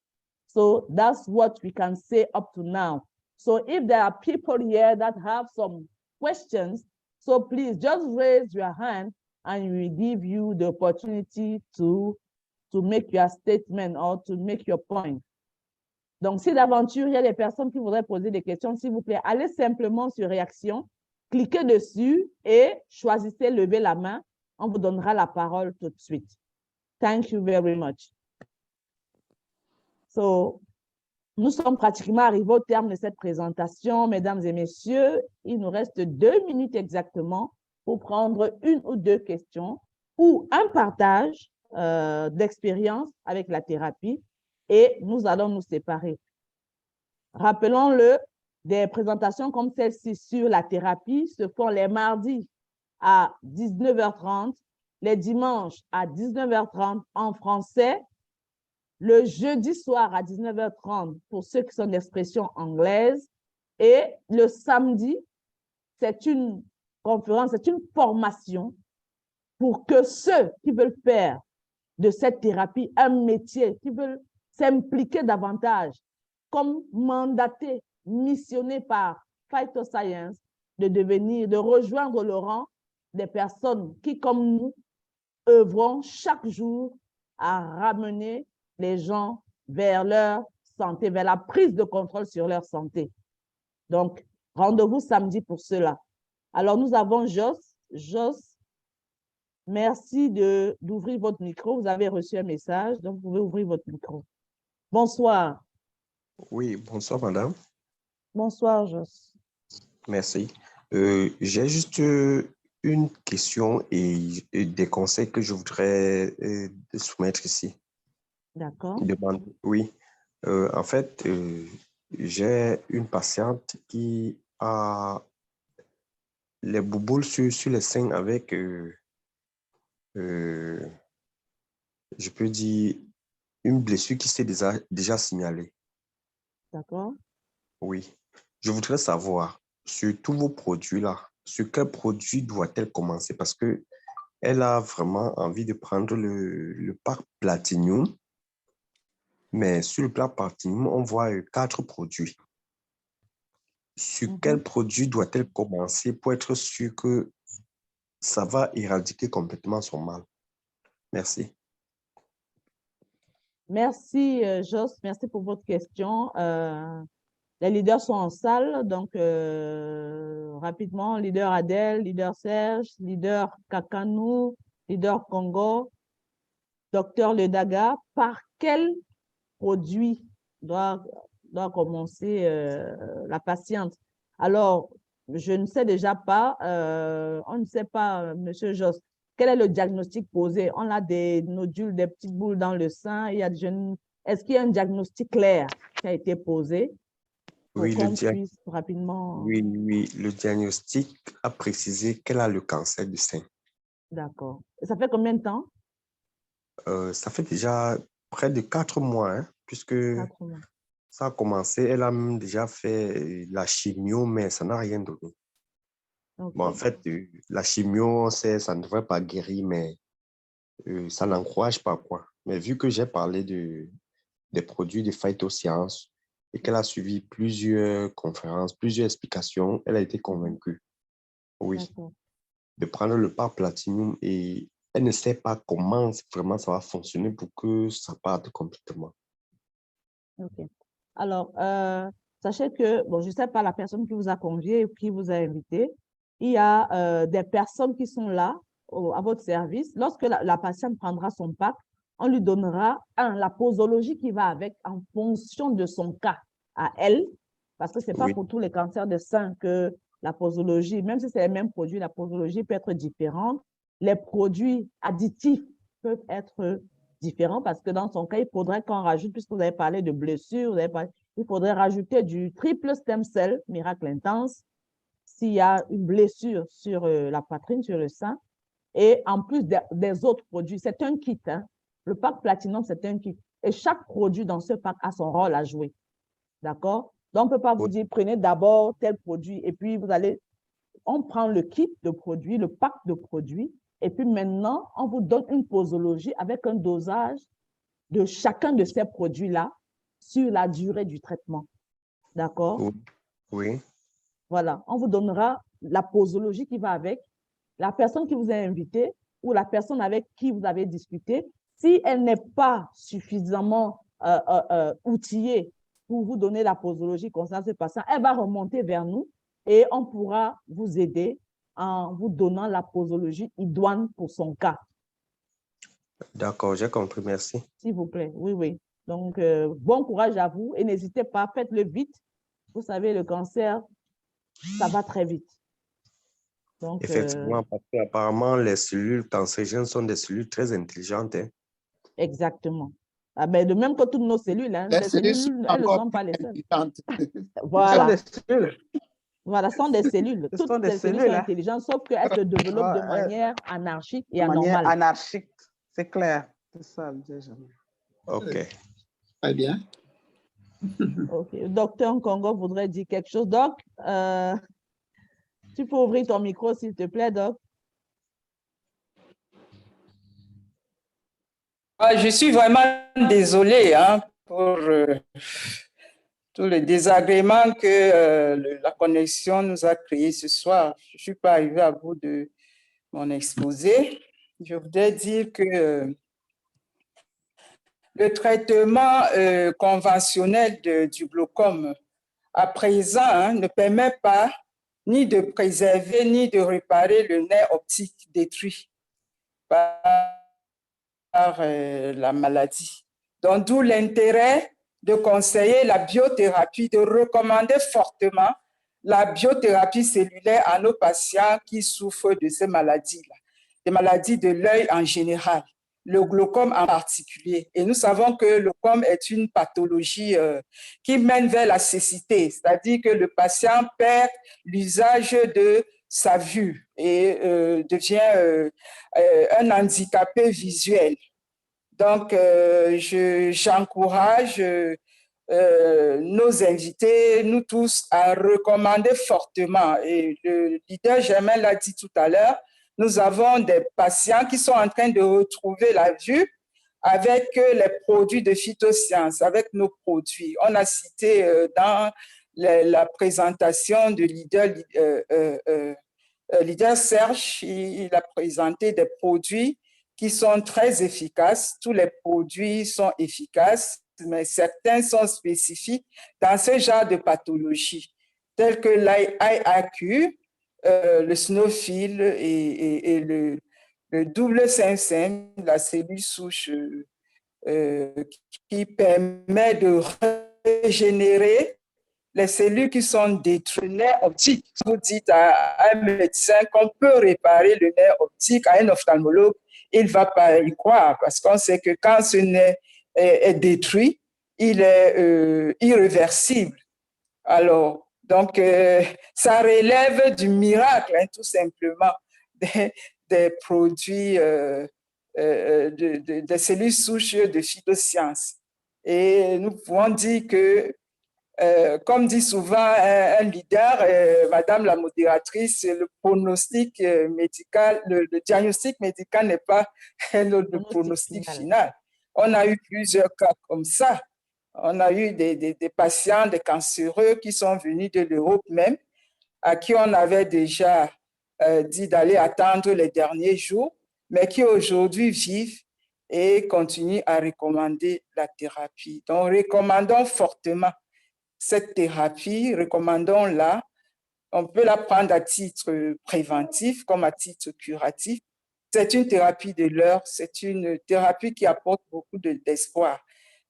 [SPEAKER 1] So that's what we can say up to now. So if there are people here that have some questions, so please just raise your hand and we will give you the opportunity to make your statement or to make your point. Donc, si d'aventure, il y a des personnes qui voudraient poser des questions, s'il vous plaît, allez simplement sur réaction, cliquez dessus et choisissez lever la main. On vous donnera la parole tout de suite. Thank you very much. So, nous sommes pratiquement arrivés au terme de cette présentation, mesdames et messieurs. Il nous reste 2 minutes exactement pour prendre 1 ou 2 questions ou un partage d'expérience avec la thérapie et nous allons nous séparer. Rappelons-le, des présentations comme celle-ci sur la thérapie se font les mardis à 19h30, les dimanches à 19h30 en français, le jeudi soir à 19h30 pour ceux qui sont d'expression anglaise et le samedi, c'est une conférence, c'est une formation pour que ceux qui veulent faire de cette thérapie un métier, qui veulent s'impliquer davantage, comme mandatés, missionnés par Phytoscience, de rejoindre le rang des personnes qui, comme nous, œuvrons chaque jour à ramener les gens vers leur santé, vers la prise de contrôle sur leur santé. Donc, rendez-vous samedi pour cela. Alors, nous avons Jos. Jos, merci d'ouvrir votre micro. Vous avez reçu un message, donc vous pouvez ouvrir votre micro. Bonsoir.
[SPEAKER 6] Oui, bonsoir, madame.
[SPEAKER 1] Bonsoir, Jos.
[SPEAKER 6] Merci. J'ai juste une question et des conseils que je voudrais soumettre ici.
[SPEAKER 1] D'accord.
[SPEAKER 6] Oui. En fait, j'ai une patiente qui a les bouboules sur les seins avec, je peux dire, une blessure qui s'est déjà signalée.
[SPEAKER 1] D'accord.
[SPEAKER 6] Oui. Je voudrais savoir, sur tous vos produits-là, sur quel produit doit-elle commencer? Parce qu'elle a vraiment envie de prendre le pack Platinum. Mais sur le pack Platinum, on voit 4 produits. Sur quel produit doit-elle commencer pour être sûr que ça va éradiquer complètement son mal? Merci.
[SPEAKER 1] Merci, Jos. Merci pour votre question. Les leaders sont en salle, donc rapidement, leader Adèle, leader Serge, leader Kakanou, leader Congo, docteur Ledaga. Par quel produit doit commencer la patiente? Alors, je ne sais déjà pas, on ne sait pas, Monsieur Jos, quel est le diagnostic posé? On a des nodules, des petites boules dans le sein. Est-ce qu'il y a un diagnostic clair qui a été posé?
[SPEAKER 6] Oui,
[SPEAKER 1] rapidement...
[SPEAKER 6] oui, le diagnostic a précisé qu'elle a le cancer du sein.
[SPEAKER 1] D'accord. Ça fait combien de temps?
[SPEAKER 6] Ça fait déjà près de 4 mois, hein, puisque
[SPEAKER 1] 4 mois.
[SPEAKER 6] Ça a commencé. Elle a même déjà fait la chimio, mais ça n'a rien donné.
[SPEAKER 1] Okay.
[SPEAKER 6] Bon, en fait, la chimio, ça ne devrait pas guérir, mais ça n'encourage pas, quoi. Mais vu que j'ai parlé des produits de Phytoscience, et qu'elle a suivi plusieurs conférences, plusieurs explications, elle a été convaincue, oui, de prendre le pack Platinum et elle ne sait pas comment vraiment ça va fonctionner pour que ça parte complètement.
[SPEAKER 1] Ok. Alors, sachez que, bon, je ne sais pas la personne qui vous a convié ou qui vous a invité, il y a des personnes qui sont là à votre service. Lorsque la patiente prendra son PAC, on lui donnera la posologie qui va avec en fonction de son cas à elle, parce que ce n'est pas pour tous les cancers de sein que la posologie, même si c'est les mêmes produits, la posologie peut être différente. Les produits additifs peuvent être différents parce que dans son cas, il faudrait qu'on rajoute, puisque vous avez parlé de blessures, il faudrait rajouter du triple stem cell, miracle intense, s'il y a une blessure sur la poitrine, sur le sein. Et en plus des autres produits, c'est un kit. Hein. Le pack Platinum, c'est un kit. Et chaque produit dans ce pack a son rôle à jouer. D'accord? Donc, on ne peut pas vous dire, prenez d'abord tel produit et puis vous allez, on prend le kit de produits, le pack de produits, et puis maintenant, on vous donne une posologie avec un dosage de chacun de ces produits-là sur la durée du traitement. D'accord?
[SPEAKER 6] Oui.
[SPEAKER 1] Voilà, on vous donnera la posologie qui va avec, la personne qui vous a invité ou la personne avec qui vous avez discuté. Si elle n'est pas suffisamment outillée pour vous donner la posologie concernant ce patient, elle va remonter vers nous et on pourra vous aider en vous donnant la posologie idoine pour son cas.
[SPEAKER 6] D'accord, j'ai compris, merci.
[SPEAKER 1] S'il vous plaît, oui, oui. Donc, bon courage à vous et n'hésitez pas, faites-le vite. Vous savez, le cancer, ça va très vite. Donc,
[SPEAKER 6] effectivement, parce qu'apparemment, les cellules cancérigènes sont des cellules très intelligentes. Hein.
[SPEAKER 1] Exactement. Ah ben, de même que toutes nos cellules, hein, les cellules, elles ne sont pas les seules. Voilà. Voilà, ce sont des cellules. Toutes les cellules sont intelligentes, sauf qu'elles se développent de manière anarchique et anormale.
[SPEAKER 5] De manière anarchique, c'est clair. C'est ça, déjà.
[SPEAKER 6] OK.
[SPEAKER 4] Très bien.
[SPEAKER 1] OK. Docteur Nkongo voudrait dire quelque chose. Doc, tu peux ouvrir ton micro, s'il te plaît, Doc.
[SPEAKER 3] Je suis vraiment désolée pour tout le désagrément que la connexion nous a créé ce soir. Je ne suis pas arrivée à bout de mon exposé. Je voudrais dire que le traitement conventionnel du glaucome à présent ne permet pas ni de préserver ni de réparer le nerf optique détruit par la maladie. Donc, d'où l'intérêt de conseiller la biothérapie, de recommander fortement la biothérapie cellulaire à nos patients qui souffrent de ces maladies-là, des maladies de l'œil en général, le glaucome en particulier. Et nous savons que le glaucome est une pathologie qui mène vers la cécité, c'est-à-dire que le patient perd l'usage de sa vue et devient un handicapé visuel. Donc, j'encourage nos invités, nous tous, à recommander fortement. Et le leader Germain l'a dit tout à l'heure, nous avons des patients qui sont en train de retrouver la vue avec les produits de phytosciences, avec nos produits. On a cité dans la présentation de leader Serge, il a présenté des produits qui sont très efficaces. Tous les produits sont efficaces, mais certains sont spécifiques dans ce genre de pathologie, tels que l'IAQ, le snowfil et le double 5,5, la cellule souche qui permet de régénérer les cellules qui sont détruites. Le nerf optique, si vous dites à un médecin qu'on peut réparer le nerf optique, à un ophtalmologue, il ne va pas y croire parce qu'on sait que quand ce nerf est détruit, il est irréversible. Alors, donc, ça relève du miracle, tout simplement, des produits, des cellules souches de phytosciences. Et nous pouvons dire que comme dit souvent un leader, Madame la modératrice, le pronostic médical, le diagnostic médical n'est pas le pronostic final. On a eu plusieurs cas comme ça. On a eu des patients, des cancéreux qui sont venus de l'Europe même, à qui on avait déjà dit d'aller attendre les derniers jours, mais qui aujourd'hui vivent et continuent à recommander la thérapie. Donc, recommandons fortement cette thérapie, recommandons-la. On peut la prendre à titre préventif comme à titre curatif. c'est une thérapie de l'heure, c'est une thérapie qui apporte beaucoup d'espoir.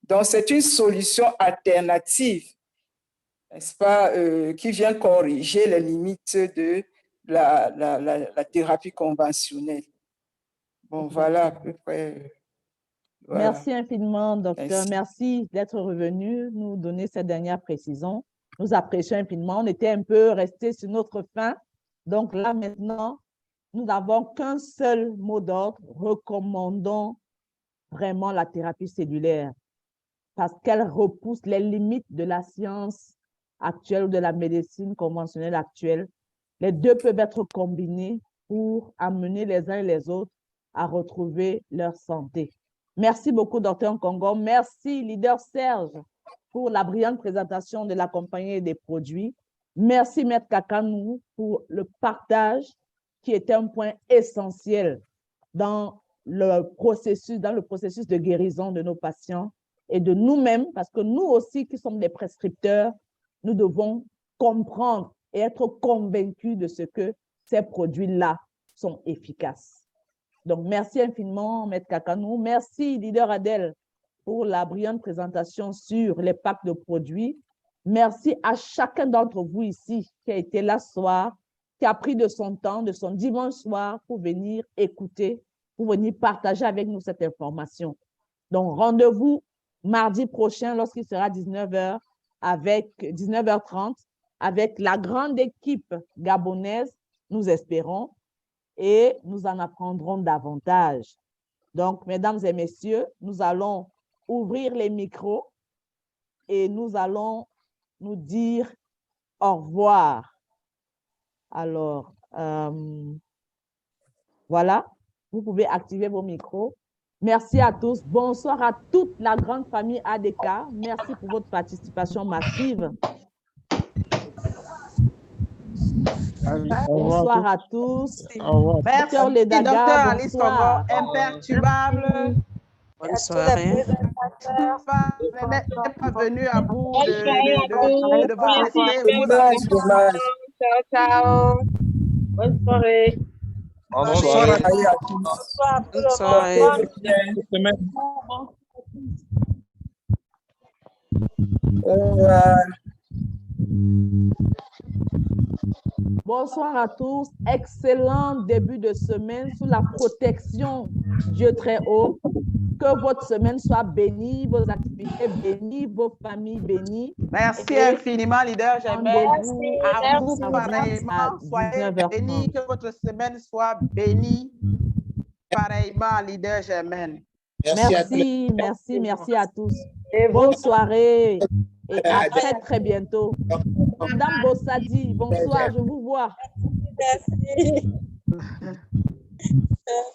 [SPEAKER 3] Donc, c'est une solution alternative, n'est-ce pas, qui vient corriger les limites de la thérapie conventionnelle. Bon, voilà à peu près. Voilà.
[SPEAKER 1] Merci infiniment, docteur. Merci d'être revenu nous donner cette dernière précision. Nous apprécions infiniment. On était un peu resté sur notre faim. Donc là, maintenant, nous n'avons qu'un seul mot d'ordre. Recommandons vraiment la thérapie cellulaire parce qu'elle repousse les limites de la science actuelle ou de la médecine conventionnelle actuelle. Les deux peuvent être combinés pour amener les uns et les autres à retrouver leur santé. Merci beaucoup, Dr Nkongo. Merci, leader Serge, pour la brillante présentation de la compagnie et des produits. Merci, Maître Kakanou, pour le partage qui était un point essentiel dans le processus de guérison de nos patients et de nous-mêmes, parce que nous aussi qui sommes des prescripteurs, nous devons comprendre et être convaincus de ce que ces produits-là sont efficaces. Donc, merci infiniment, Maître Kakanou. Merci, leader Adèle, pour la brillante présentation sur les packs de produits. Merci à chacun d'entre vous ici qui a été là ce soir, qui a pris de son temps, de son dimanche soir pour venir écouter, pour venir partager avec nous cette information. Donc, rendez-vous mardi prochain lorsqu'il sera 19h30 avec la grande équipe gabonaise, nous espérons, et nous en apprendrons davantage. Donc, mesdames et messieurs, nous allons ouvrir les micros et nous allons nous dire au revoir. Alors, voilà, vous pouvez activer vos micros. Merci à tous. Bonsoir à toute la grande famille ADK. Merci pour votre participation massive. Bonsoir à tous.
[SPEAKER 5] Merci, docteur Alice Congo, imperturbable.
[SPEAKER 7] Bonne soirée.
[SPEAKER 5] N'est pas venu à bout de votre
[SPEAKER 8] Ciao, ciao. Bonne soirée.
[SPEAKER 2] Bonne soirée.
[SPEAKER 7] Bonne soirée.
[SPEAKER 1] Bonsoir à tous. Excellent début de semaine sous la protection du Dieu très haut. Que votre semaine soit bénie, vos activités bénies, vos familles bénies.
[SPEAKER 5] Merci infiniment, leader Germaine. À vous pareillement, soyez
[SPEAKER 1] 19h30.
[SPEAKER 5] bénis, que votre semaine soit bénie. Pareillement, leader Germaine.
[SPEAKER 1] Merci à tous. Bonne soirée et à très bientôt. Madame Bossadi, bonsoir, je vous vois.
[SPEAKER 8] Merci.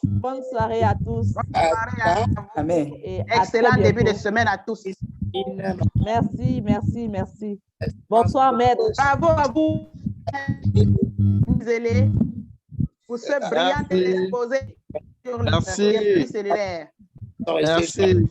[SPEAKER 1] Bonne soirée à tous.
[SPEAKER 5] Bonne soirée à vous.
[SPEAKER 3] Amen.
[SPEAKER 1] Et à
[SPEAKER 5] Excellent
[SPEAKER 1] très
[SPEAKER 5] début de
[SPEAKER 1] bientôt.
[SPEAKER 5] semaine à tous.
[SPEAKER 1] Merci. Bonsoir, maître.
[SPEAKER 5] Bravo à vous, Zélé, pour ce brillant exposé sur la thérapie cellulaire.
[SPEAKER 2] Merci.